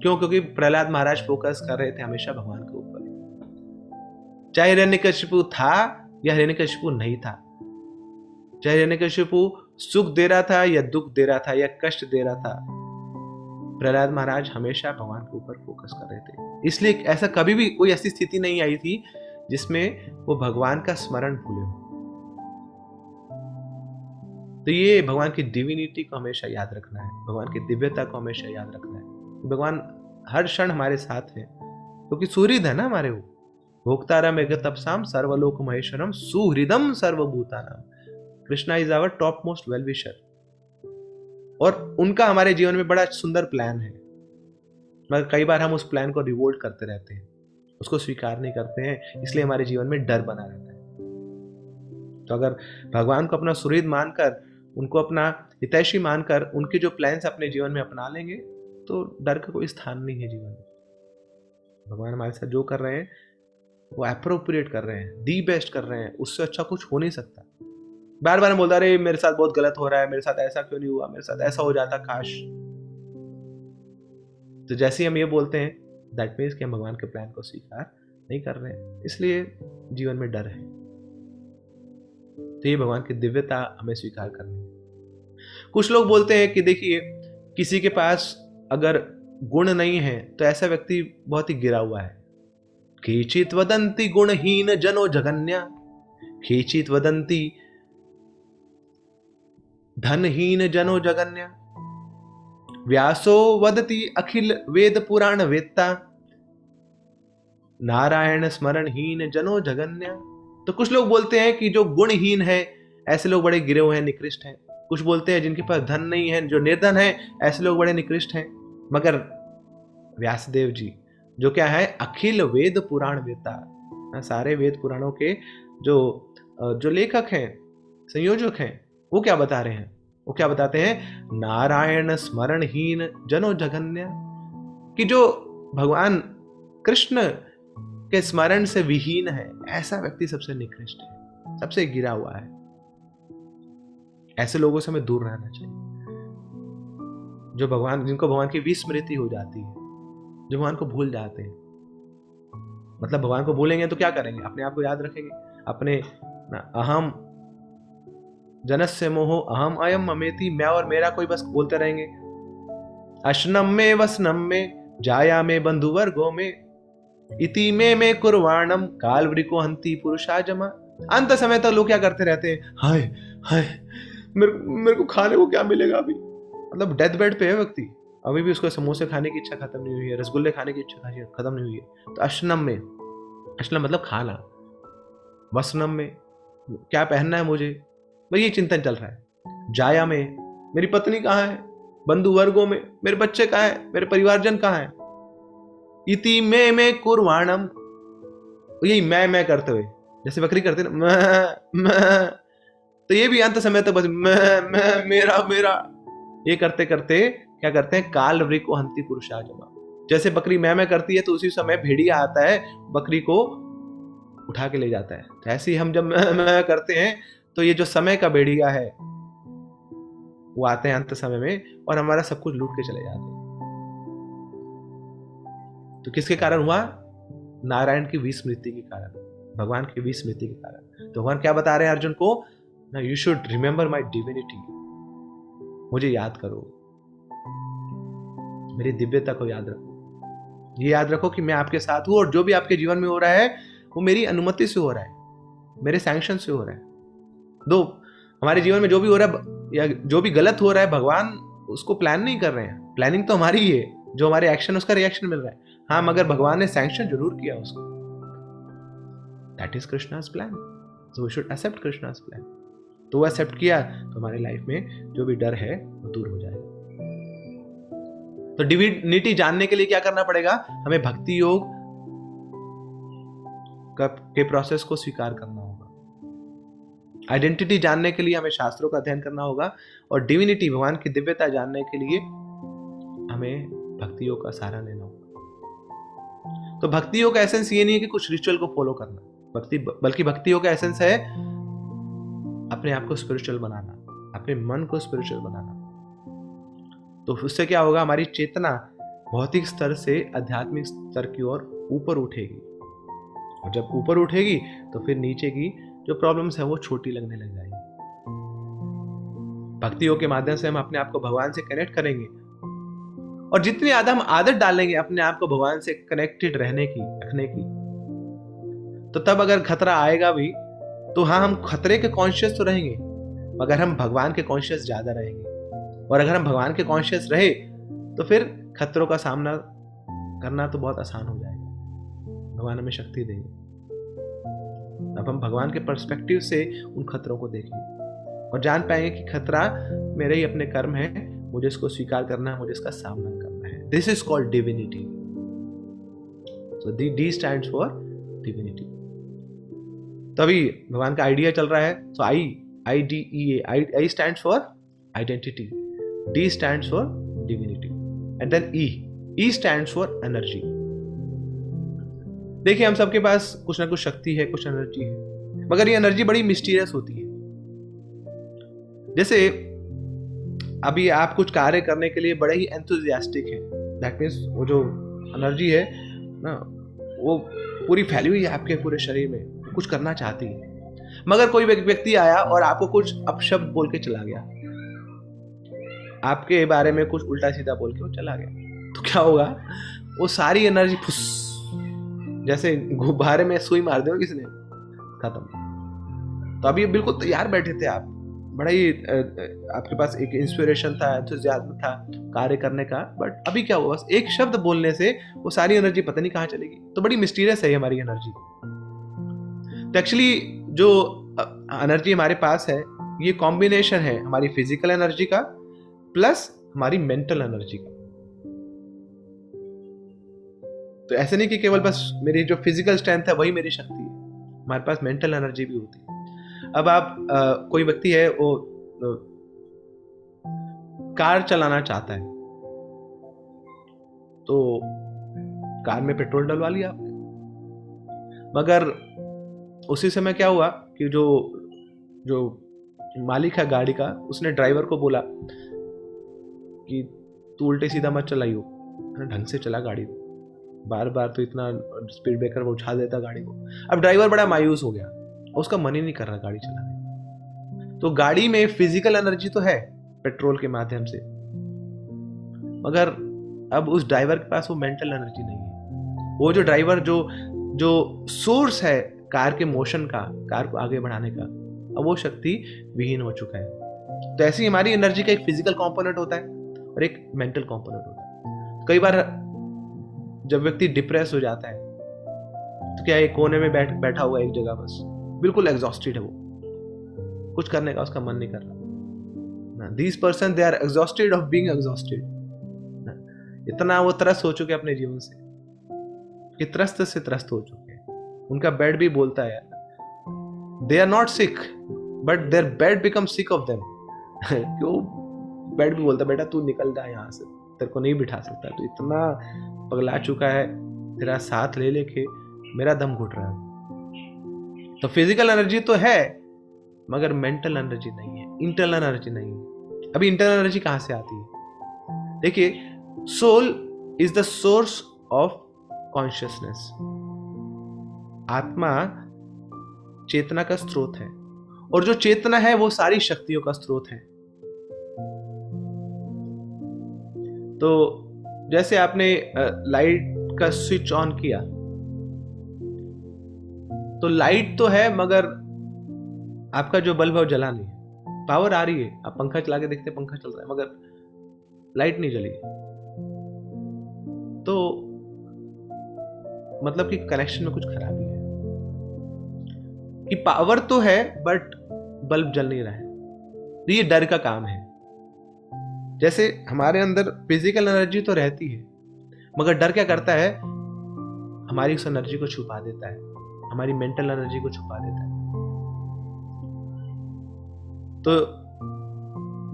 क्यों? क्योंकि प्रहलाद महाराज फोकस कर रहे थे हमेशा भगवान के ऊपर। चाहे हिरण्यकशिपु था या हिरण्यकशिपु नहीं था, चाहे हिरण्यकशिपु सुख दे रहा था या दुख दे रहा था या कष्ट दे रहा था, प्रहलाद महाराज हमेशा भगवान के ऊपर फोकस कर रहे थे। इसलिए ऐसा कभी भी कोई ऐसी स्थिति नहीं आई थी जिसमें वो भगवान का स्मरण भूले हो। तो ये भगवान की डिविनिटी को हमेशा याद रखना है, भगवान की दिव्यता को हमेशा याद रखना है। भगवान हर क्षण हमारे साथ है, क्योंकि सुहृद है ना हमारे वो। भोक्तारम एक तपसाम सर्वलोक महेश्वरम सुहृदम सर्वभूतानाम। Krishna is our top most well wisher, और उनका हमारे जीवन में बड़ा सुंदर प्लान है, मगर कई बार हम उस प्लान को रिवोल्ट करते रहते हैं, उसको स्वीकार नहीं करते हैं, इसलिए हमारे जीवन में डर बना रहता है। तो अगर भगवान को अपना सुहृद मानकर, उनको अपना हितैषी मानकर उनके जो प्लान्स अपने जीवन में अपना लेंगे, तो डर का कोई स्थान नहीं है जीवन में। भगवान हमारे साथ जो कर रहे हैं वो एप्रोप्रिएट कर रहे हैं, दी बेस्ट कर रहे हैं, उससे अच्छा कुछ हो नहीं सकता। बार बार बोलता रहे मेरे साथ बहुत गलत हो रहा है, मेरे साथ ऐसा क्यों नहीं हुआ, मेरे साथ ऐसा हो जाता काश। तो जैसे ही हम ये बोलते हैं, दैट मीन्स कि हम भगवान के प्लान को स्वीकार नहीं कर रहे हैं, इसलिए जीवन में डर है। तो ये भगवान की दिव्यता हमें स्वीकार करनी है। कुछ लोग बोलते हैं कि देखिए, किसी के पास अगर गुण नहीं है तो ऐसा व्यक्ति बहुत ही गिरा हुआ है। केचित वदंती गुणहीन जनो जगन्या, केचित वदंती धनहीन जनो जगन्या, व्यासो वदति अखिल वेद पुराण वेत्ता, नारायण स्मरणहीन जनो जगन्या। तो कुछ लोग बोलते हैं कि जो गुणहीन है ऐसे लोग बड़े गिरे हुए हैं, निकृष्ट हैं। कुछ बोलते हैं जिनके पास धन नहीं है, जो निर्धन है, ऐसे लोग बड़े निकृष्ट हैं। मगर व्यासदेव जी जो क्या है, अखिल वेद पुराण वेता, सारे वेद पुराणों के जो लेखक हैं, संयोजक हैं, वो क्या बता रहे हैं? वो क्या बताते हैं? नारायण स्मरणहीन जनो जगन्या, कि जो भगवान कृष्ण के स्मरण से विहीन है, ऐसा व्यक्ति सबसे निकृष्ट है, सबसे गिरा हुआ है। ऐसे लोगों से हमें दूर रहना चाहिए, जिनको भगवान की विस्मृति हो जाती है, जो भगवान को भूल जाते हैं। मतलब भगवान को भूलेंगे तो क्या करेंगे? अपने आप को याद रखेंगे, अपने अहम जनस्य मोहो अहम अयम ममेति, मैं और मेरा कोई बस बोलते रहेंगे। अश्नम में वसनम में जाया में बंधुवर्गो में इति में कुर्वाणम कालवृको हंति पुरुषा जमा। अंत समय तक लोग क्या करते रहते हैं? हाय हाय, मेरे को खाने को क्या मिलेगा अभी? मतलब डेथ बेड पे है व्यक्ति, अभी भी उसको समोसे खाने की इच्छा खत्म नहीं हुई है, रसगुल्ले खाने की इच्छा खत्म नहीं हुई है। तो अश्नम में, अश्नम मतलब खाना, वसनम में क्या पहनना है मुझे, भाई ये चिंतन चल रहा है। जाया में मेरी पत्नी कहाँ है, बंधु वर्गों में मेरे बच्चे कहाँ है, मेरे परिवारजन कहाँ है। इति में कुर्वाणम, यही मैं करते हुए, जैसे बकरी करते ना मैं, तो ये भी अंत समय तक बस मैं मेरा ये करते करते क्या करते हैं? काल वृको हंति पुरुषा जमा। जैसे बकरी मैं करती है तो उसी समय भेड़िया आता है, बकरी को उठा के ले जाता है। तो ऐसे ही हम जब मैं करते हैं तो ये जो समय का भेड़िया है वो आते हैं अंत समय में और हमारा सब कुछ लूट के चले जाते हैं। तो किसके कारण हुआ? नारायण की विस्मृति के कारण, भगवान की विस्मृति के कारण। तो भगवान क्या बता रहे हैं अर्जुन को? ना, you should remember my divinity, मुझे याद करो, मेरी दिव्यता को याद रखो। ये याद रखो कि मैं आपके साथ हूं और जो भी आपके जीवन में हो रहा है वो मेरी अनुमति से हो रहा है, मेरे सैंक्शन से हो रहा है। दो, हमारे जीवन में जो भी हो रहा है या जो भी गलत हो रहा है, भगवान उसको प्लान नहीं कर रहे हैं, प्लानिंग तो हमारी ही है, जो हमारे एक्शन उसका रिएक्शन मिल रहा है। हाँ, मगर भगवान ने सैंक्शन जरूर किया उसको। That is Krishna's plan, so we should accept Krishna's plan. तो वो एक्सेप्ट किया तो हमारी लाइफ में जो भी डर है वो दूर हो जाएगा। तो डिविनिटी जानने के लिए क्या करना पड़ेगा? हमें भक्ति योग के प्रोसेस को स्वीकार करना होगा। आइडेंटिटी जानने के लिए हमें शास्त्रों का अध्ययन करना होगा, और डिविनिटी, भगवान की दिव्यता जानने के लिए हमें भक्ति योग का सहारा लेना होगा। तो भक्ति योग का एसेंस ये नहीं है कि कुछ रिचुअल को फॉलो करना, बल्कि भक्ति योग का एसेंस है अपने आप को स्पिरिचुअल बनाना, अपने मन को स्पिरिचुअल बनाना। तो उससे क्या होगा? हमारी चेतना भौतिक स्तर से आध्यात्मिक स्तर की ओर ऊपर उठेगी, और जब ऊपर उठेगी तो फिर नीचे की जो प्रॉब्लम्स है वो छोटी लगने लग जाएगी। भक्ति योग के माध्यम से हम अपने आप को भगवान से कनेक्ट करेंगे, और जितनी ज्यादा हम आदत डालेंगे अपने आप को भगवान से कनेक्टेड रहने की, रखने की, तो तब अगर खतरा आएगा भी तो हाँ, हम खतरे के कॉन्शियस तो रहेंगे, मगर हम भगवान के कॉन्शियस ज्यादा रहेंगे। और अगर हम भगवान के कॉन्शियस रहे तो फिर खतरों का सामना करना तो बहुत आसान हो जाएगा। भगवान हमें शक्ति देंगे, अब हम भगवान के पर्सपेक्टिव से उन खतरों को देखेंगे और जान पाएंगे कि खतरा मेरे ही अपने कर्म है, मुझे इसको स्वीकार करना है, मुझे इसका सामना करना है। This is called divinity. So D stands for divinity. तभी भगवान का आइडिया चल रहा है। So I stands for identity, D stands for divinity, and then E stands for energy. देखिए, हम सबके पास कुछ ना कुछ शक्ति है, कुछ एनर्जी है, मगर ये एनर्जी बड़ी मिस्टीरियस होती है। जैसे अभी आप कुछ कार्य करने के लिए बड़े ही एंथुजियास्टिक हैं, दैट मीन्स वो जो एनर्जी है ना, वो पूरी फैली हुई है आपके पूरे शरीर में, कुछ करना चाहती है। मगर कोई व्यक्ति आया और आपको कुछ अपशब्द बोल के चला गया, आपके बारे में कुछ उल्टा सीधा बोल के वो चला गया, तो क्या होगा? वो सारी एनर्जी फुस, जैसे गुब्बारे में सुई मार दो किसने, खत्म। तो अभी बिल्कुल तैयार बैठे थे आप, बड़ा ही आपके पास एक इंस्पिरेशन था, एंथुसियाज्म था कार्य करने का, बट अभी क्या हुआ? बस एक शब्द बोलने से वो सारी एनर्जी पता नहीं कहाँ चलेगी। तो बड़ी मिस्टीरियस है हमारी एनर्जी। तो एक्चुअली जो एनर्जी हमारे पास है, ये कॉम्बिनेशन है हमारी फिजिकल एनर्जी का प्लस हमारी मेंटल एनर्जी का। तो ऐसे नहीं कि केवल बस मेरी जो फिजिकल स्ट्रेंथ है वही मेरी शक्ति है, हमारे पास मेंटल एनर्जी भी होती है। अब आप कोई व्यक्ति है, वो कार चलाना चाहता है, तो कार में पेट्रोल डलवा लिया आपने, मगर उसी समय क्या हुआ कि जो मालिक है गाड़ी का, उसने ड्राइवर को बोला कि तू उल्टे सीधा मत चलाइयो, ढंग से चला गाड़ी को, बार बार तो इतना स्पीड ब्रेकर वो उछाल देता गाड़ी को। अब ड्राइवर बड़ा मायूस हो गया, उसका मन ही नहीं कर रहा गाड़ी चलाने। तो गाड़ी में फिजिकल एनर्जी तो है पेट्रोल के माध्यम से, मगर अब उस ड्राइवर के पास वो मेंटल एनर्जी नहीं है। वो जो ड्राइवर जो सोर्स है कार के मोशन का, कार को आगे बढ़ाने का, अब वो शक्ति विहीन हो चुका है। तो ऐसी हमारी एनर्जी का एक फिजिकल कंपोनेंट होता है और एक मेंटल कंपोनेंट होता है। कई बार जब व्यक्ति डिप्रेस हो जाता है तो क्या एक कोने में बैठा हुआ एक जगह, बस बिल्कुल एग्जॉस्टेड है, वो कुछ करने का उसका मन नहीं कर रहा। These person they are exhausted of being exhausted. इतना वो त्रस्त हो चुके अपने जीवन से कि त्रस्त से त्रस्त हो चुके हैं। उनका बेड भी बोलता है, they are not sick but their bed become sick of them. क्यों? बेड भी बोलता, बेटा तू निकल जा यहाँ से, तेरे को नहीं बिठा सकता, तू इतना पगला चुका है, तेरा साथ ले लेके मेरा दम घुट रहा है। तो फिजिकल एनर्जी तो है मगर मेंटल एनर्जी नहीं है, इंटरनल एनर्जी नहीं है। अभी इंटरनल एनर्जी कहां से आती है? देखिए, soul is the source of consciousness. आत्मा चेतना का स्रोत है, और जो चेतना है वो सारी शक्तियों का स्रोत है। तो जैसे आपने लाइट का स्विच ऑन किया, तो लाइट तो है मगर आपका जो बल्ब है वो जला नहीं है। पावर आ रही है, आप पंखा चला के देखते हैं पंखा चल रहा है, मगर लाइट नहीं जली। तो मतलब कि कनेक्शन में कुछ खराबी है कि पावर तो है बट बल्ब जल नहीं रहा है। ये डर का काम है। जैसे हमारे अंदर फिजिकल एनर्जी तो रहती है, मगर डर क्या करता है, हमारी उस एनर्जी को छुपा देता है, हमारी मेंटल एनर्जी को छुपा देता है। तो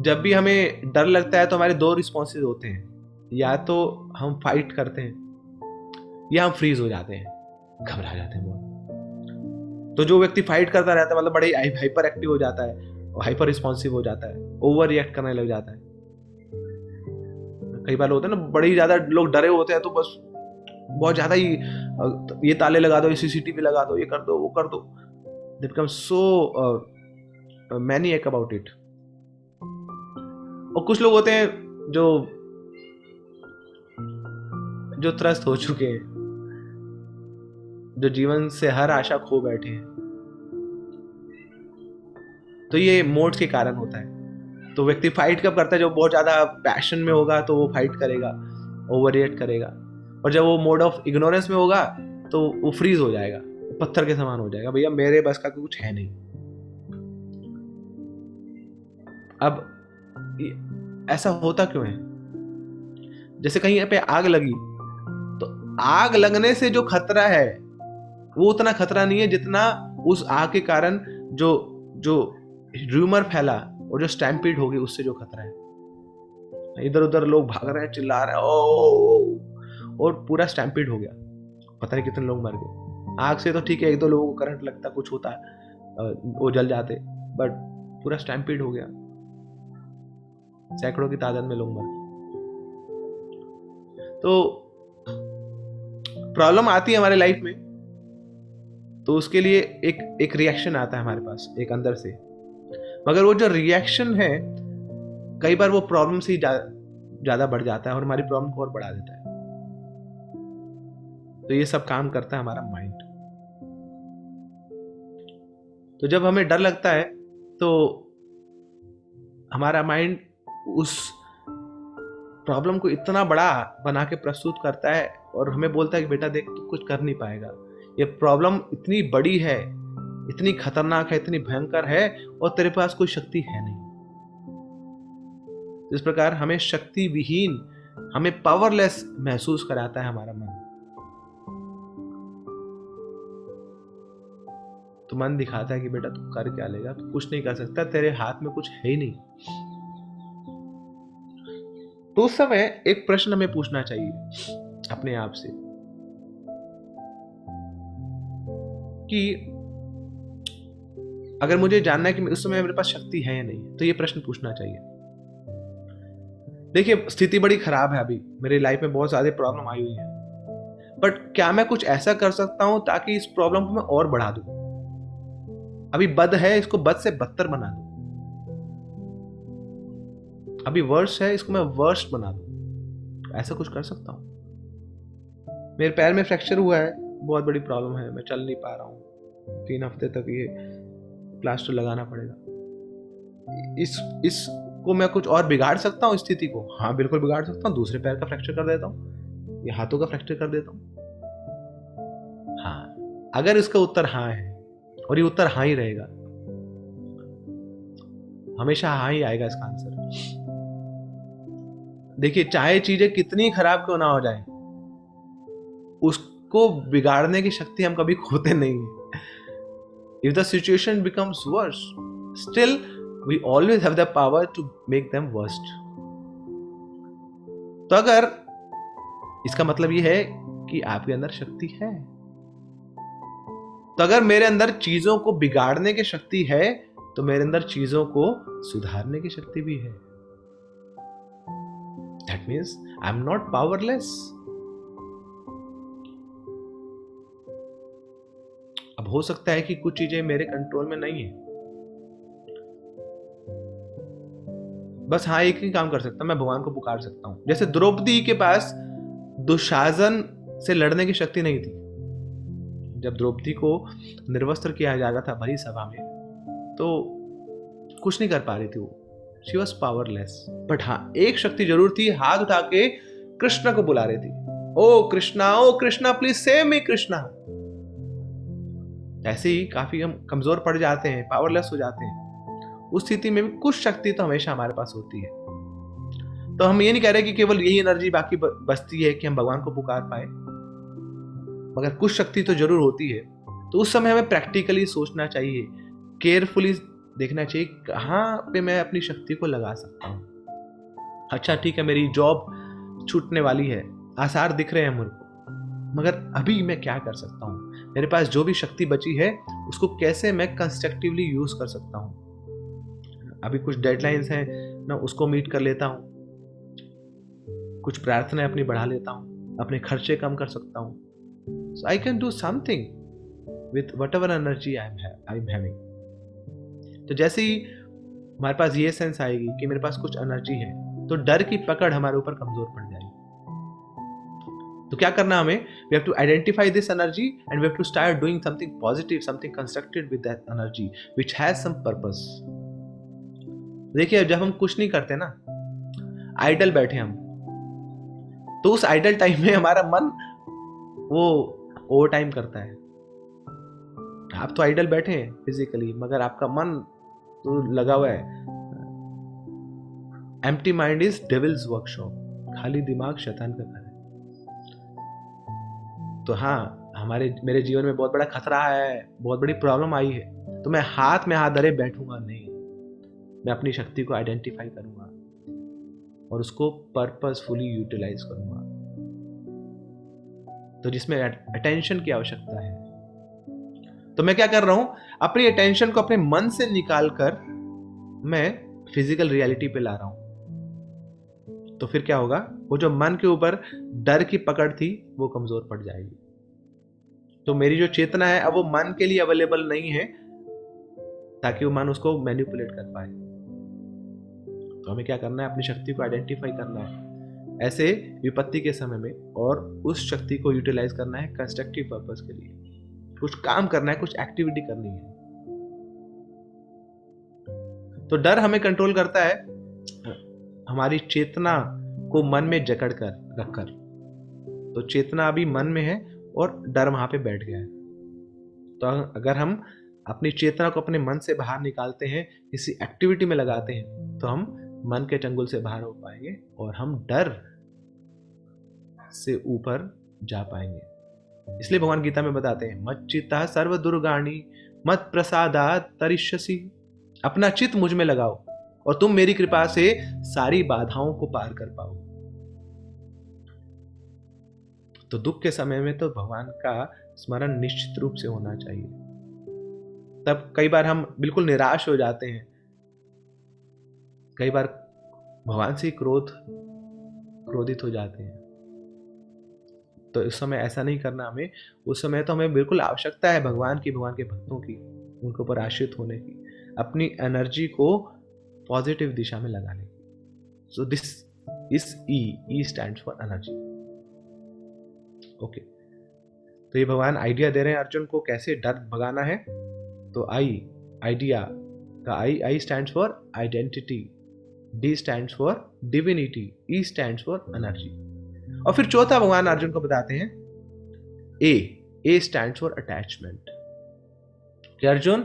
जब भी हमें डर लगता है तो हमारे दो रिस्पॉन्सेज होते हैं, या तो हम फाइट करते हैं या हम फ्रीज हो जाते हैं, घबरा जाते हैं बहुत। तो जो व्यक्ति फाइट करता रहता है मतलब बड़े हाइपर एक्टिव हो जाता है, हाइपर रिस्पॉन्सिव हो जाता है, ओवर रिएक्ट करने लग जाता है। कई बार होता है ना, बड़े ही ज्यादा लोग डरे होते हैं तो बस बहुत ज्यादा ही ये ताले लगा दो, सीसीटीवी लगा दो, ये कर दो, वो कर दो। They become so maniac about it. और कुछ लोग होते हैं जो त्रस्त हो चुके हैं, जो जीवन से हर आशा खो बैठे हैं। तो ये मोड्स के कारण होता है। तो व्यक्ति फाइट कब करता है, जो बहुत ज्यादा पैशन में होगा तो वो फाइट करेगा, ओवर रिएक्ट करेगा। और जब वो मोड ऑफ इग्नोरेंस में होगा तो वो फ्रीज हो जाएगा, पत्थर के समान हो जाएगा, भैया मेरे बस का कुछ है नहीं। अब ऐसा होता क्यों है? जैसे कहीं पे आग लगी, तो आग लगने से जो खतरा है वो उतना खतरा नहीं है जितना उस आग के कारण जो जो र्यूमर फैला और जो स्टैम्पीड होगी उससे जो खतरा है। इधर उधर लोग भाग रहे हैं, चिल्ला रहे हैं, ओ, और पूरा स्टैम्पीड हो गया, पता नहीं कितने लोग मर गए। आग से तो ठीक है, एक दो लोगों को करंट लगता, कुछ होता, वो जल जाते, बट पूरा स्टैम्पीड हो गया, सैकड़ों की तादाद में लोग मर गए। तो प्रॉब्लम आती है हमारे लाइफ में, तो उसके लिए एक रिएक्शन आता है हमारे पास, एक अंदर से। मगर वो जो रिएक्शन है कई बार वो प्रॉब्लम से ही ज्यादा बढ़ जाता है और हमारी प्रॉब्लम को और बढ़ा देता है। तो ये सब काम करता है हमारा माइंड। तो जब हमें डर लगता है तो हमारा माइंड उस प्रॉब्लम को इतना बड़ा बना के प्रस्तुत करता है और हमें बोलता है कि बेटा देख, तू कुछ कर नहीं पाएगा, ये प्रॉब्लम इतनी बड़ी है, इतनी खतरनाक है, इतनी भयंकर है, और तेरे पास कोई शक्ति है नहीं। इस प्रकार हमें शक्ति विहीन, हमें पावरलेस महसूस कराता है हमारा मन। तो मन दिखाता है कि बेटा तू कर क्या लेगा, तू कुछ नहीं कर सकता, तेरे हाथ में कुछ है ही नहीं। तो उस समय एक प्रश्न हमें पूछना चाहिए अपने आप से कि अगर मुझे जानना है कि उस समय मेरे पास शक्ति है या नहीं, तो ये प्रश्न पूछना चाहिए। देखिए, स्थिति बड़ी खराब है, अभी मेरी लाइफ में बहुत ज्यादा प्रॉब्लम आई हुई है, बट क्या मैं कुछ ऐसा कर सकता हूं ताकि इस प्रॉब्लम को मैं और बढ़ा दूं? अभी बद है, इसको बद से बदतर बना दूं। अभी वर्ष है, इसको मैं वर्ष बना दूं। ऐसा कुछ कर सकता हूं? मेरे पैर में फ्रैक्चर हुआ है, बहुत बड़ी प्रॉब्लम है, मैं चल नहीं पा रहा हूं, 3 हफ्ते तक ये प्लास्टर लगाना पड़ेगा। इसको मैं कुछ और बिगाड़ सकता हूँ स्थिति को? हाँ, बिल्कुल बिगाड़ सकता हूँ। दूसरे पैर का फ्रैक्चर कर देता हूँ, या हाथों का फ्रैक्चर कर देता हूँ। हाँ, अगर इसका उत्तर हाँ है, और ये उत्तर हाँ ही रहेगा, हमेशा हाँ ही आएगा इसका आंसर। देखिए, चाहे चीजें कितनी खराब क्यों ना हो जाए, उसको बिगाड़ने की शक्ति हम कभी खोते नहीं है। If the situation becomes worse, still we always have the power to make them worst. तो अगर इसका मतलब ये है कि आपके अंदर शक्ति है, तो अगर मेरे अंदर चीजों को बिगाड़ने की शक्ति है, तो मेरे अंदर चीजों को सुधारने की शक्ति भी है। That means I am not powerless. हो सकता है कि कुछ चीजें मेरे कंट्रोल में नहीं है। बस हाँ, एक ही काम कर सकता हूं, मैं भगवान को पुकार सकता हूं। जैसे द्रौपदी के पास दुशासन से लड़ने की शक्ति नहीं थी। जब द्रौपदी को निर्वस्त्र किया जा रहा था भरी सभा में, तो कुछ नहीं कर पा रही थी वो। She was powerless. बट हाँ, एक शक्ति जरूर थी, हाथ उठा के कृष्णा को बुला रही थी। Oh Krishna please save me Krishna. ऐसे ही काफी हम कमजोर पड़ जाते हैं, पावरलेस हो जाते हैं। उस स्थिति में भी कुछ शक्ति तो हमेशा हमारे पास होती है। तो हम ये नहीं कह रहे कि केवल यही एनर्जी बाकी बचती है कि हम भगवान को पुकार पाए, मगर कुछ शक्ति तो जरूर होती है। तो उस समय हमें प्रैक्टिकली सोचना चाहिए, केयरफुली देखना चाहिए कहाँ पे मैं अपनी शक्ति को लगा सकता हूँ। अच्छा ठीक है, मेरी जॉब छूटने वाली है, आसार दिख रहे हैं मुझे को, मगर अभी मैं क्या कर सकता हूँ? मेरे पास जो भी शक्ति बची है उसको कैसे मैं कंस्ट्रक्टिवली यूज कर सकता हूँ? अभी कुछ डेडलाइंस हैं ना, उसको मीट कर लेता हूँ, कुछ प्रार्थनाएं अपनी बढ़ा लेता हूँ, अपने खर्चे कम कर सकता हूँ। So I can do something with whatever energy I'm having. तो जैसे ही हमारे पास ये सेंस आएगी कि मेरे पास कुछ एनर्जी है, तो डर की पकड़ हमारे ऊपर कमजोर पड़ जाएगी। तो क्या करना हमें? We have to identify this energy and we have to start doing something positive, something constructed with that energy which has some purpose. देखिए, जब हम कुछ नहीं करते ना, आइडल बैठे हम, तो उस आइडल टाइम में हमारा मन वो ओवर टाइम करता है। आप तो आइडल बैठे हैं फिजिकली, मगर आपका मन तो लगा हुआ है। Empty mind is devils workshop, खाली दिमाग शैतान का घर है। तो हाँ, मेरे जीवन में बहुत बड़ा खतरा है, बहुत बड़ी प्रॉब्लम आई है, तो मैं हाथ में हाथ धरे बैठूंगा नहीं। मैं अपनी शक्ति को आइडेंटिफाई करूंगा और उसको पर्पसफुली यूटिलाइज करूंगा। तो जिसमें अटेंशन की आवश्यकता है, तो मैं क्या कर रहा हूं? अपनी अटेंशन को अपने मन से निकालकर मैं फिजिकल रियलिटी पे ला रहा हूं। तो फिर क्या होगा? वो जो मन के ऊपर डर की पकड़ थी वो कमजोर पड़ जाएगी। तो मेरी जो चेतना है अब वो मन के लिए अवेलेबल नहीं है, ताकि वो मन उसको मैनिपुलेट कर पाए। तो हमें क्या करना है? अपनी शक्ति को आइडेंटिफाई करना है ऐसे विपत्ति के समय में, और उस शक्ति को यूटिलाइज करना है कंस्ट्रक्टिव पर्पस के लिए। कुछ काम करना है, कुछ एक्टिविटी करनी है। तो डर हमें कंट्रोल करता है हमारी चेतना को मन में जकड़ कर रखकर। तो चेतना अभी मन में है और डर वहां पे बैठ गया है। तो अगर हम अपनी चेतना को अपने मन से बाहर निकालते हैं, किसी एक्टिविटी में लगाते हैं, तो हम मन के चंगुल से बाहर हो पाएंगे और हम डर से ऊपर जा पाएंगे। इसलिए भगवान गीता में बताते हैं, मच्चित्ता सर्व दुर्गाणी मत प्रसादात् तरिष्यसि। अपना चित्त मुझ में लगाओ और तुम मेरी कृपा से सारी बाधाओं को पार कर पाओ। तो दुख के समय में तो भगवान का स्मरण निश्चित रूप से होना चाहिए। तब कई बार हम बिल्कुल निराश हो जाते हैं, कई बार भगवान से क्रोधित हो जाते हैं। तो इस समय ऐसा नहीं करना हमें। उस समय तो हमें बिल्कुल आवश्यकता है भगवान के भक्तों की, उनके ऊपर आश्रित होने की, अपनी एनर्जी को पॉजिटिव दिशा में लगाने की। So this is E stands for energy. Okay, तो ये भगवान आइडिया दे रहे हैं अर्जुन को कैसे डर भगाना है। तो आइडिया का आई stands for identity, D stands for divinity, E stands for energy. और फिर चौथा भगवान अर्जुन को बताते हैं ए स्टैंड्स फॉर अटैचमेंट। कि अर्जुन,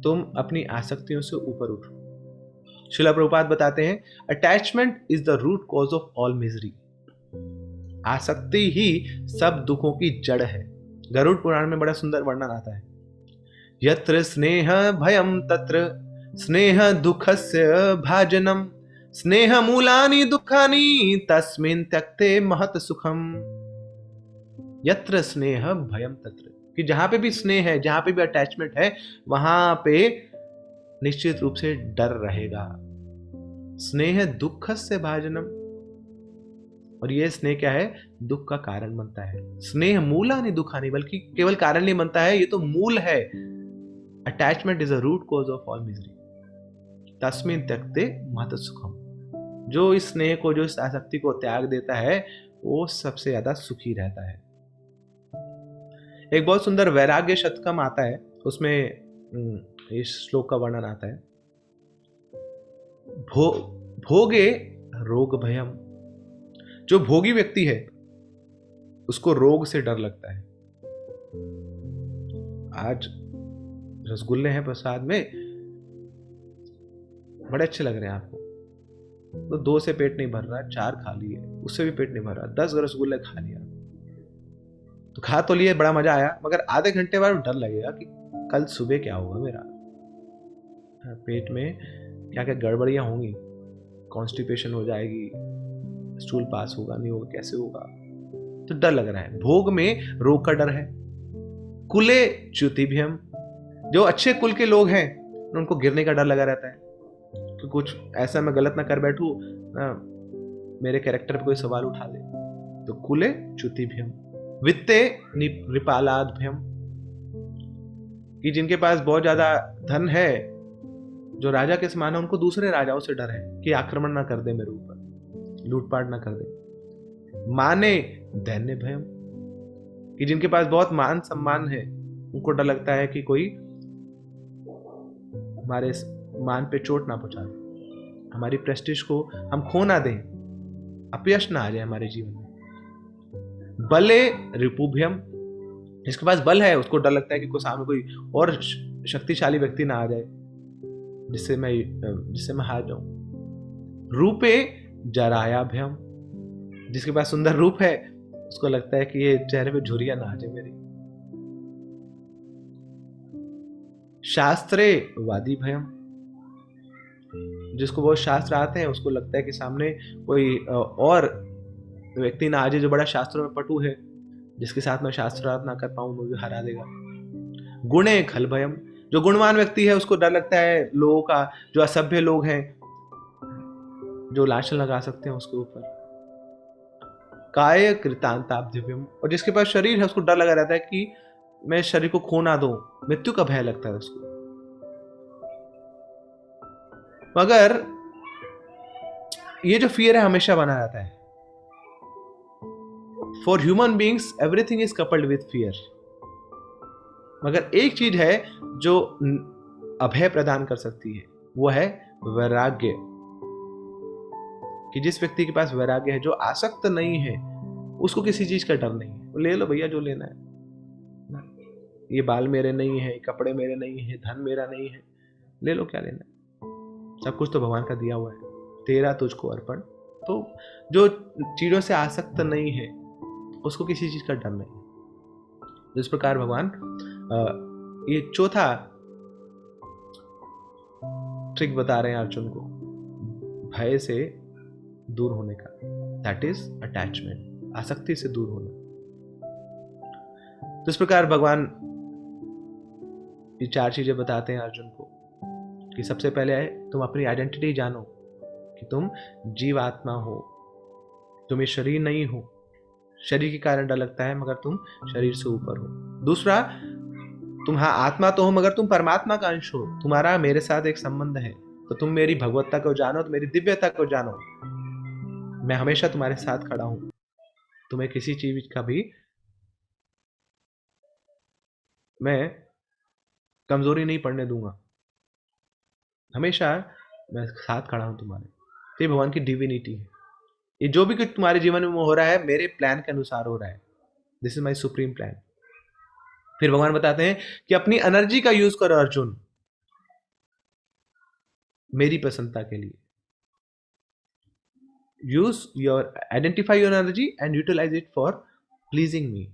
तुम अपनी आसक्तियों से ऊपर उठो। श्रील प्रभुपाद बताते हैं, attachment is the root cause of all misery. आसक्ति ही सब दुखों की जड़ है। गरुड़ पुराण में बड़ा सुंदर वर्णन आता है, यत्र स्नेह भयम तत्र स्नेह दुखस्य भाजनम स्नेह मूलानि दुखानि तस्मिन् त्यक्ते महत सुखम। यत्र स्नेह भयम तत्र, कि जहां पे भी स्नेह है, जहां पे भी अटैचमेंट है, वहां पे निश्चित रूप से डर रहेगा। स्नेह दुखस्य भाजनम, और ये स्नेह क्या है? दुख का कारण बनता है। स्नेह मूलानि दुखानि, बल्कि केवल कारण नहीं बनता है, ये तो मूल है। Attachment is a root cause of all misery तस्मिन् त्यक्ते महत सुखम। जो इस स्नेह को, जो इस आसक्ति को त्याग देता है, वो सबसे ज्यादा सुखी रहता है। एक बहुत सुंदर वैराग्य शतकम आता है, उसमें इस श्लोक का वर्णन आता है। भोगे रोग भयम। जो भोगी व्यक्ति है उसको रोग से डर लगता है। आज रसगुल्ले हैं प्रसाद में, बड़े अच्छे लग रहे हैं आपको, तो 2 से पेट नहीं भर रहा, 4 खा लिए, उससे भी पेट नहीं भर रहा, 10 रसगुल्ले खा लिया, तो खा तो लिए, बड़ा मजा आया, मगर आधे घंटे बाद डर लगेगा कि कल सुबह क्या होगा मेरा, पेट में क्या क्या गड़बड़ियां होंगी, कॉन्स्टिपेशन हो जाएगी, स्टूल पास होगा नहीं होगा, कैसे होगा, तो डर लग रहा है। भोग में रोग का डर है। कुले च्युतिभ्यम। जो अच्छे कुल के लोग हैं उनको गिरने का डर लगा रहता है कि कुछ ऐसा मैं गलत ना कर बैठूं, मेरे कैरेक्टर पे कोई सवाल उठा दे। तो कुले च्युतिभ्यम। वित्ते निपालाद्भ्यम, कि जिनके पास बहुत ज्यादा धन है, जो राजा के समान है, उनको दूसरे राजाओं से डर है कि आक्रमण ना कर दे मेरे ऊपर, लूटपाट ना कर दे। माने दैन्य भयम, कि जिनके पास बहुत मान सम्मान है, उनको डर लगता है कि कोई हमारे मान पे चोट ना पहुंचा दे, हमारी प्रेस्टीज को हम खो ना दें, अपयश ना आ जाए हमारे जीवन में। बले रिपुभ्यम, जिसके पास बल है उसको डर लगता है कि कोई सामने कोई और शक्तिशाली व्यक्ति ना आ जाए जिससे मैं हार जाऊं। रूपे जरायाभ्यम, जिसके पास सुंदर रूप है उसको लगता है कि ये चेहरे पे झुर्रियां ना आ जाए मेरी। शास्त्रे वादी भयम, जिसको बहुत शास्त्र आते हैं उसको लगता है कि सामने कोई और व्यक्ति ना आ जाए जो बड़ा शास्त्रों में पटु है, जिसके साथ मैं शास्त्रार्थ ना कर पाऊं, मुझे हरा देगा। गुणे खल भयम, जो गुणवान व्यक्ति है उसको डर लगता है लोगों का, जो असभ्य लोग हैं, जो लाछन लगा सकते हैं उसके ऊपर। काय कृतांताब्धिभ्यम, और जिसके पास शरीर है उसको डर लगा रहता है कि मैं शरीर को खो ना दूं, मृत्यु का भय लगता है उसको। मगर ये जो फियर है हमेशा बना रहता है। For human beings everything is coupled with fear. मगर एक चीज है जो अभय प्रदान कर सकती है, वो है वैराग्य। कि जिस व्यक्ति के पास वैराग्य है, जो आसक्त नहीं है, उसको किसी चीज का डर नहीं है, ले लो भैया जो लेना है, ये बाल मेरे नहीं है, कपड़े मेरे नहीं है, धन मेरा नहीं है, ले लो क्या लेना है, सब कुछ तो भगवान का दिया हुआ है, तेरा तुझको अर्पण। तो जो चीजों से आसक्त नहीं है उसको किसी चीज का डर नहीं है। इस प्रकार भगवान ये चौथा ट्रिक बता रहे हैं अर्जुन को भय से दूर होने का, दैट इज अटैचमेंट, आसक्ति से दूर होना। तो इस प्रकार भगवान ये 4 चीजें बताते हैं अर्जुन को कि सबसे पहले है तुम अपनी आइडेंटिटी जानो कि तुम जीवात्मा हो, तुम ये शरीर नहीं हो, शरीर के कारण डर लगता है मगर तुम शरीर से ऊपर हो। दूसरा, तुम हाँ आत्मा तो हो मगर तुम परमात्मा का अंश हो, तुम्हारा मेरे साथ एक संबंध है, तो तुम मेरी भगवत्ता को जानो, तो मेरी दिव्यता को जानो, मैं हमेशा तुम्हारे साथ खड़ा हूं, तुम्हें किसी चीज का भी मैं कमजोरी नहीं पड़ने दूंगा, हमेशा मैं साथ खड़ा हूं तुम्हारे। तो ये भगवान की डिविनिटी है। ये जो भी कुछ तुम्हारे जीवन में हो रहा है मेरे प्लान के अनुसार हो रहा है, this is my supreme plan. फिर भगवान बताते हैं कि अपनी एनर्जी का यूज करो अर्जुन, मेरी प्रसन्नता के लिए। Use your identify your energy and utilise it for pleasing me.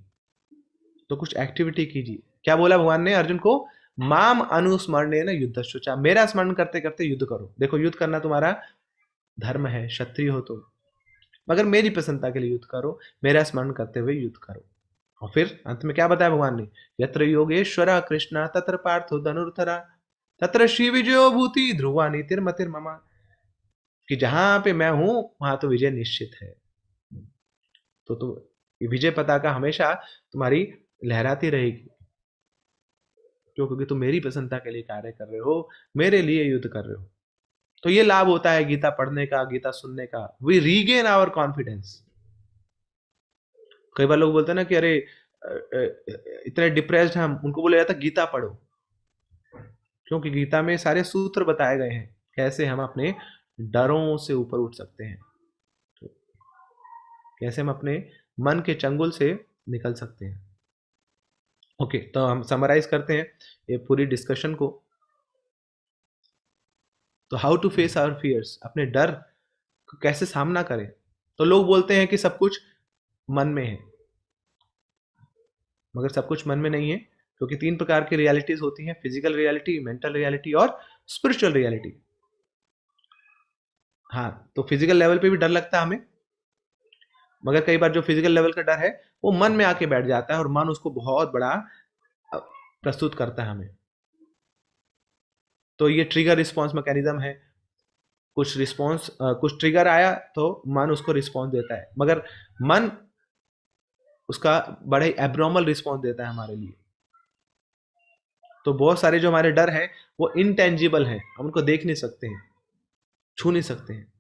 तो कुछ एक्टिविटी कीजिए। क्या बोला भगवान ने अर्जुन को? माम अनुस्मरणेन युद्धश्च, मेरा स्मरण करते करते युद्ध करो। देखो युद्ध करना तुम्हारा धर्म है, क्षत्रिय हो तुम, मगर मेरी प्रसन्नता के लिए युद्ध करो, मेरा स्मरण करते हुए युद्ध करो। और फिर अंत में क्या बताया भगवान ने? यत्र योगेश्वर कृष्ण तत्र पार्थो धनुर्धरा तत्र श्री विजयो भूति ध्रुवा नीतिर्मतिर्ममा, कि जहां पे मैं हूं वहां तो विजय निश्चित है। तो विजय पताका हमेशा तुम्हारी लहराती रहेगी। क्यों? क्योंकि तुम मेरी प्रसन्नता के लिए कार्य कर रहे हो, मेरे लिए युद्ध कर रहे हो। तो ये लाभ होता है गीता पढ़ने का, गीता सुनने का। We regain our confidence. कई बार लोग बोलते हैं ना कि अरे इतने डिप्रेस्ड हैं हम, उनको बोला जाता है गीता पढ़ो। क्योंकि गीता में सारे सूत्र बताए गए हैं कैसे हम अपने डरों से ऊपर उठ सकते हैं, तो कैसे हम अपने मन के चंगुल से निकल सकते हैं। ओके, तो हम समराइज करते हैं ये पूरी डिस्कशन को। तो how to face our fears, अपने डर को कैसे सामना करें। तो लोग बोलते हैं कि सब कुछ मन में है, मगर सब कुछ मन में नहीं है, क्योंकि 3 प्रकार की रियलिटीज होती हैं, फिजिकल रियलिटी, मेंटल रियलिटी और स्पिरिचुअल रियलिटी। हाँ, तो फिजिकल लेवल पे भी डर लगता है हमें, मगर कई बार जो फिजिकल लेवल का डर है वो मन में आके बैठ जाता है और मन उसको बहुत बड़ा प्रस्तुत करता है हमें। तो ये ट्रिगर रिस्पॉन्स मैकेनिज्म है। कुछ ट्रिगर आया तो मन उसको रिस्पॉन्स देता है, मगर मन उसका बड़ा ही एब्नॉर्मल रिस्पॉन्स देता है हमारे लिए। तो बहुत सारे जो हमारे डर हैं वो इनटेंजिबल हैं, हम उनको देख नहीं सकते हैं, छू नहीं सकते हैं।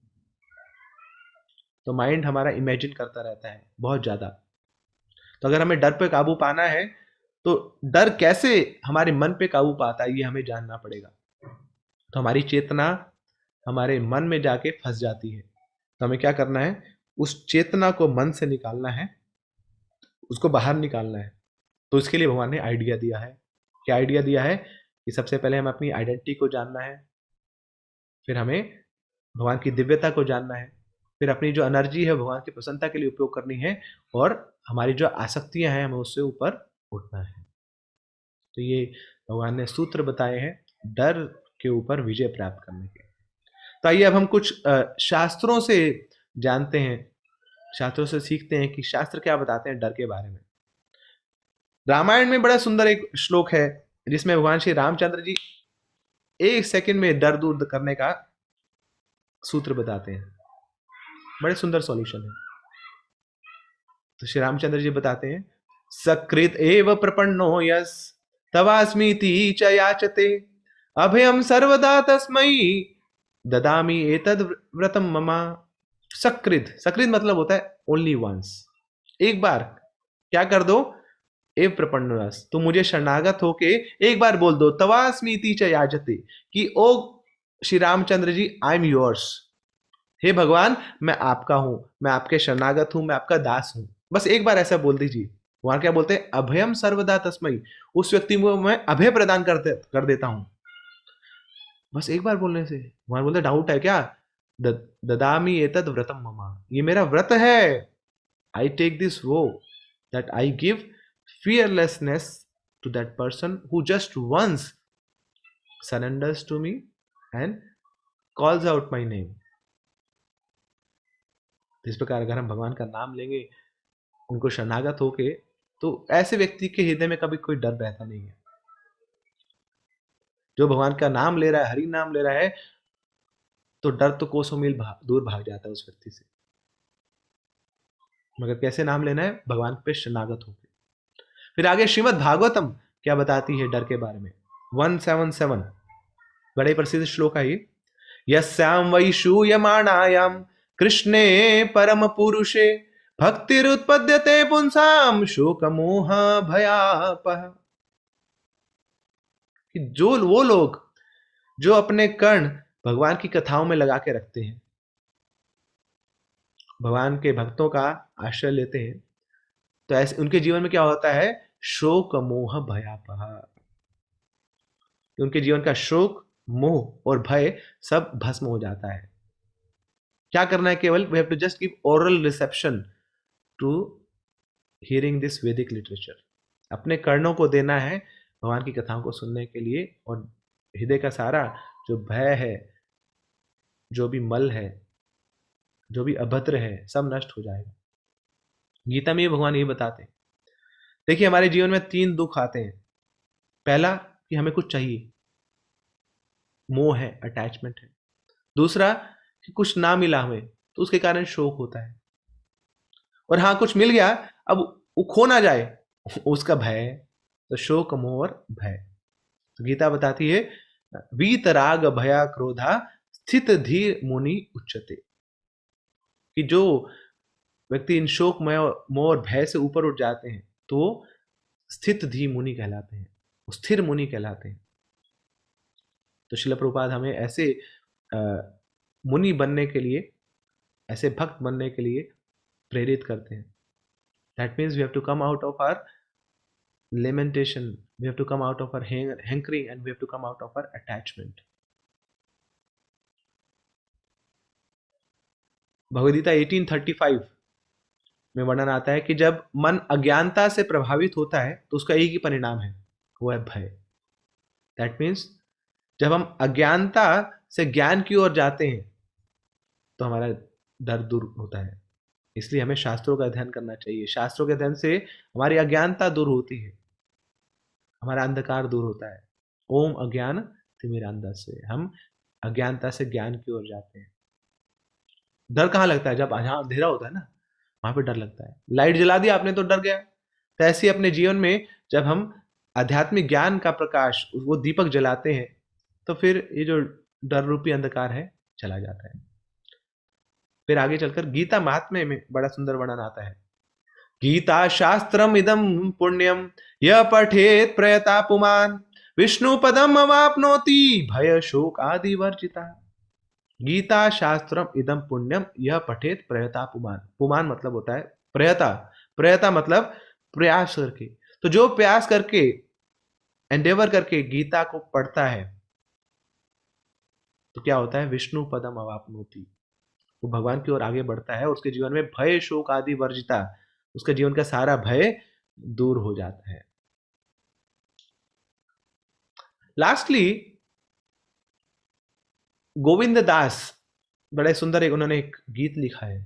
तो माइंड हमारा इमेजिन करता रहता है बहुत ज्यादा। तो अगर हमें डर पे काबू पाना है तो डर कैसे हमारे मन पे काबू पाता है ये हमें जानना पड़ेगा। तो हमारी चेतना हमारे मन में जाके फंस जाती है। तो हमें क्या करना है, उस चेतना को मन से निकालना है, उसको बाहर निकालना है। तो इसके लिए भगवान ने आइडिया दिया है। क्या आइडिया दिया है कि सबसे पहले हमें अपनी आइडेंटिटी को जानना है, फिर हमें भगवान की दिव्यता को जानना है, फिर अपनी जो एनर्जी है भगवान की प्रसन्नता के लिए उपयोग करनी है, और हमारी जो आसक्तियां हैं हमें उससे ऊपर उठना है। तो ये भगवान ने सूत्र बताए हैं डर के ऊपर विजय प्राप्त करने के। तो आइए अब हम कुछ शास्त्रों से जानते हैं, शास्त्रों से सीखते हैं कि शास्त्र क्या बताते हैं डर के बारे में। रामायण में बड़ा सुंदर एक श्लोक है जिसमें भगवान श्री रामचंद्र जी 1 सेकंड में डर दूर करने का सूत्र बताते हैं। बड़े सुंदर सॉल्यूशन है। तो श्री रामचंद्र जी बताते हैं, सकृत एव प्रपन्नो यस तवास्मीति च याचते अभयम सर्वदा तस्मै ददामि एतद व्रतम ममा। सकृत, सकृत मतलब होता है ओनली वंस, एक बार क्या कर दो, एव प्रपन्नस, तुम मुझे शरणागत होके एक बार बोल दो, तवास्मीति च याचते, कि ओ Shri Ramchandra ji I am yours, हे भगवान मैं आपका हूं, मैं आपके शरणागत हूं, मैं आपका दास हूं। बस एक बार ऐसा बोल दीजिए। वहां क्या बोलते हैं, अभयम सर्वदा तस्मै, उस व्यक्ति को मैं अभय प्रदान कर देता हूं। बस एक बार बोलने से। वहां बोलते डाउट है क्या, ददामी एतद व्रतम ममा, ये मेरा व्रत है। आई टेक दिस वो that I give fearlessness to that person who just once surrenders to me and calls out my name। इस प्रकार अगर हम भगवान का नाम लेंगे उनको शरणागत होके, तो ऐसे व्यक्ति के हृदय में कभी कोई डर रहता नहीं है। जो भगवान का नाम ले रहा है, हरि नाम ले रहा है, तो डर तो कोसों मील दूर भाग जाता है उस व्यक्ति से। मगर कैसे नाम लेना है, भगवान पे शरणागत होके। फिर आगे श्रीमद् भागवतम क्या बताती है डर के बारे में। 177 बड़े प्रसिद्ध श्लोक है ये। यस्याम वैशूयमाणायाम कृष्णे परम पुरुषे भक्तिरुत्पद्यते पुंसाम शोक मोह भयापह। कि जो वो लोग जो अपने कर्ण भगवान की कथाओं में लगा के रखते हैं, भगवान के भक्तों का आश्रय लेते हैं, तो ऐसे उनके जीवन में क्या होता है, शोक मोह भयापह। उनके जीवन का शोक, मोह और भय सब भस्म हो जाता है। क्या करना है, केवल we have to just give oral reception to hearing this Vedic literature. अपने कर्णों को देना है भगवान की कथाओं को सुनने के लिए, और हृदय का सारा जो भय है, जो भी मल है, जो भी अभद्र है, सब नष्ट हो जाएगा। गीता में भगवान ये बताते हैं। देखिए हमारे जीवन में 3 दुख आते हैं। पहला कि हमें कुछ चाहिए, मोह है, अटैचमेंट है। दूसरा कि कुछ ना मिला हमें, तो उसके कारण शोक होता है। और हाँ, कुछ मिल गया, अब वो खो ना जाए, उसका भय है। तो शोक मोह और भय। तो गीता बताती है वीतराग भया क्रोधा स्थित धीर मुनि उच्चते, कि जो व्यक्ति इन शोक मोह और भय से ऊपर उठ जाते हैं तो स्थित धी मुनि कहलाते हैं, स्थिर मुनि कहलाते हैं। तो शिल प्रभुपाद हमें ऐसे मुनि बनने के लिए, ऐसे भक्त बनने के लिए प्रेरित करते हैं। That means we have to come out of our lamentation, we have to come out of our hankering, and we have to come out of our attachment. Bhagavad Gita 1835 में वर्णन आता है कि जब मन अज्ञानता से प्रभावित होता है तो उसका एक ही परिणाम है, वो है भय। दैट मीन्स जब हम अज्ञानता से ज्ञान की ओर जाते हैं तो हमारा डर दूर होता है। इसलिए हमें शास्त्रों का अध्ययन करना चाहिए। शास्त्रों के अध्ययन से हमारी अज्ञानता दूर होती है, हमारा अंधकार दूर होता है। ओम अज्ञान तिमिरांधस्य, हम अज्ञानता से ज्ञान की ओर जाते हैं। डर कहाँ लगता है? जब जहां अंधेरा होता है ना, वहां पे डर लगता है। लाइट जला दी आपने तो डर गया। तो ऐसे ही अपने जीवन में जब हम आध्यात्मिक ज्ञान का प्रकाश, वो दीपक जलाते हैं, तो फिर ये जो डर रूपी अंधकार है चला जाता है। फिर आगे चलकर गीता महात्म्य में बड़ा सुंदर वर्णन आता है। गीता शास्त्रम इदम पुण्यम यह पठेत प्रयता पुमान विष्णु पदम अवापनोति भय शोक आदि वर्जिता। गीता शास्त्रम इदम पुण्यम यह पठेत प्रयता पुमान। पुमान मतलब होता है प्रयता। प्रयता मतलब प्रयास करके। तो जो प्रयास करके, एंडेवर करके गीता को पढ़ता है तो क्या होता है? विष्णु पदम अवापनोति, वो भगवान की ओर आगे बढ़ता है। उसके जीवन में भय शोक आदि वर्जिता, उसके जीवन का सारा भय दूर हो जाता है। लास्टली गोविंद दास, बड़े सुंदर एक उन्होंने एक गीत लिखा है।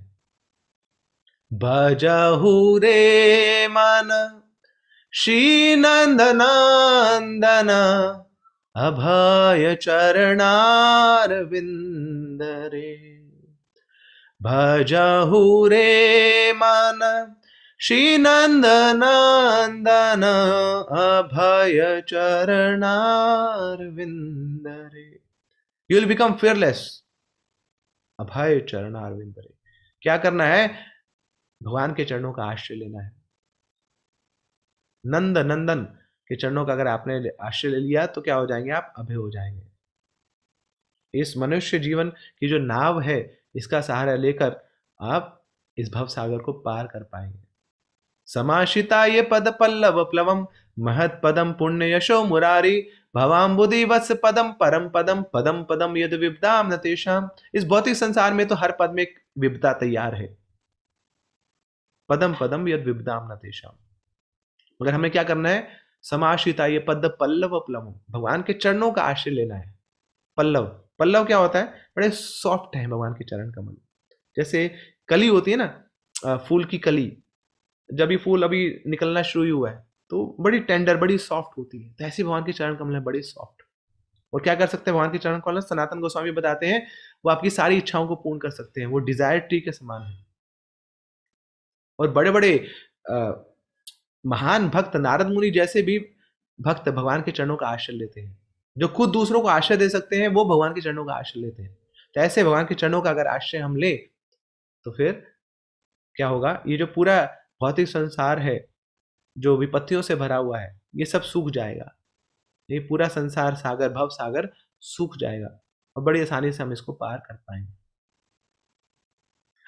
भजहु रे मन श्री नंद नंदन अभय चरणार विंद रे। भजहु रे मन श्री नंद नंदन अभय चरणार विंद रे। You will become fearless. अभय चरणार विंद रे। क्या करना है? भगवान के चरणों का आश्रय लेना है। नंद नंदन के चरणों का अगर आपने आश्रय ले लिया तो क्या हो जाएंगे? आप अभय हो जाएंगे। इस मनुष्य जीवन की जो नाव है, इसका सहारा लेकर आप इस भव सागर को पार कर पाएंगे। समाशिता ये पद पल्लव प्लवम महत पदम पुण्य यशो मुरारी भवाम्बुधि वत्स पदम परम पदम पदम पदम यद विपदाम न तेषाम। इस भौतिक संसार में तो हर पद में एक विपदा तैयार है। पदम पदम यद विपदाम न तेषाम। मगर हमें क्या करना है? समाश्रिता ये पद पल्लव प्लवम, भगवान के चरणों का आश्रय लेना है। पल्लव, पल्लव क्या होता है? बड़े सॉफ्ट है भगवान के चरण कमल। जैसे कली होती है ना, फूल की कली, जब ये फूल अभी निकलना शुरू हुआ है तो बड़ी टेंडर, बड़ी सॉफ्ट होती है। तो ऐसे भगवान के चरण कमल है, बड़ी सॉफ्ट। और क्या कर सकते हैं भगवान के चरण कमल? सनातन गोस्वामी बताते हैं वो आपकी सारी इच्छाओं को पूर्ण कर सकते हैं। वो डिजायर ट्री के समान है। और बड़े बड़े महान भक्त नारद मुनि जैसे भी भक्त भगवान के चरणों का आश्रय लेते हैं। जो खुद दूसरों को आश्रय दे सकते हैं वो भगवान के चरणों का आश्रय लेते हैं। तो ऐसे भगवान के चरणों का अगर आश्रय हम ले तो फिर क्या होगा? ये जो पूरा भौतिक संसार है, जो विपत्तियों से भरा हुआ है, ये सब सूख जाएगा। ये पूरा संसार सागर, भव सागर सूख जाएगा और बड़ी आसानी से हम इसको पार कर पाएंगे।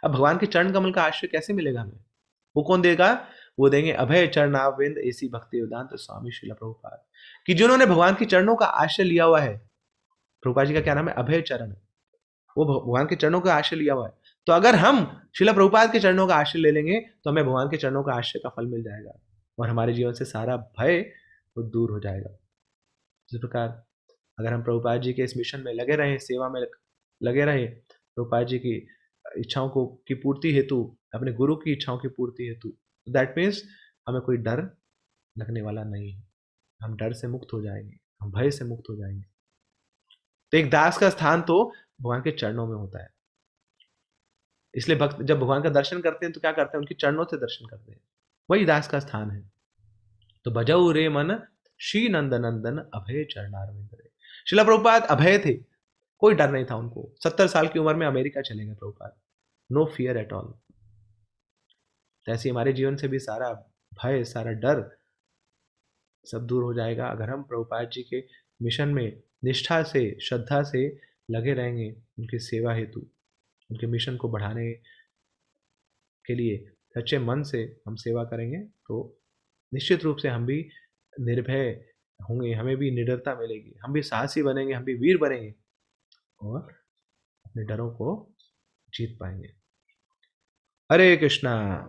अब भगवान के चरण कमल का आश्रय कैसे मिलेगा हमें? वो कौन देगा? वो देंगे अभय चरणारविंद ऐसी भक्ति वेदांत स्वामी श्रील प्रभुपाद, कि जिन्होंने भगवान के चरणों का आश्रय लिया हुआ है। प्रभुपाद जी का क्या नाम है? अभय चरण। वो भगवान के चरणों का आश्रय लिया हुआ है। तो अगर हम श्रील प्रभुपाद के चरणों का आश्रय ले लेंगे तो हमें भगवान के चरणों का आश्रय का फल मिल जाएगा और हमारे जीवन से सारा भय वो दूर हो जाएगा। इस प्रकार अगर हम प्रभुपाद जी के इस मिशन में लगे रहें, सेवा में लगे रहें, प्रभुपाद जी की इच्छाओं को की पूर्ति हेतु, अपने गुरु की इच्छाओं की पूर्ति हेतु, दैट मीन्स हमें कोई डर लगने वाला नहीं है। हम डर से मुक्त हो जाएंगे, हम भय से मुक्त हो जाएंगे। तो एक दास का स्थान तो भगवान के चरणों में होता है। इसलिए भक्त जब भगवान का दर्शन करते हैं तो क्या करते हैं? उनके चरणों से दर्शन करते हैं। वही दास का स्थान है। तो भजऊ रे मन श्री नंद नंदन अभय चरणारविंद रे। शिला प्रभुपाद अभय थे, कोई डर नहीं था उनको। 70 साल की उम्र में अमेरिका चले गए Prabhupada, no fear at all. ऐसे हमारे जीवन से भी सारा भय, सारा डर सब दूर हो जाएगा अगर हम प्रभुपाद जी के मिशन में निष्ठा से, श्रद्धा से लगे रहेंगे, उनकी सेवा हेतु, उनके मिशन को बढ़ाने के लिए सच्चे मन से हम सेवा करेंगे, तो निश्चित रूप से हम भी निर्भय होंगे, हमें भी निडरता मिलेगी, हम भी साहसी बनेंगे, हम भी वीर बनेंगे और अपने डरों को जीत पाएंगे। हरे कृष्णा।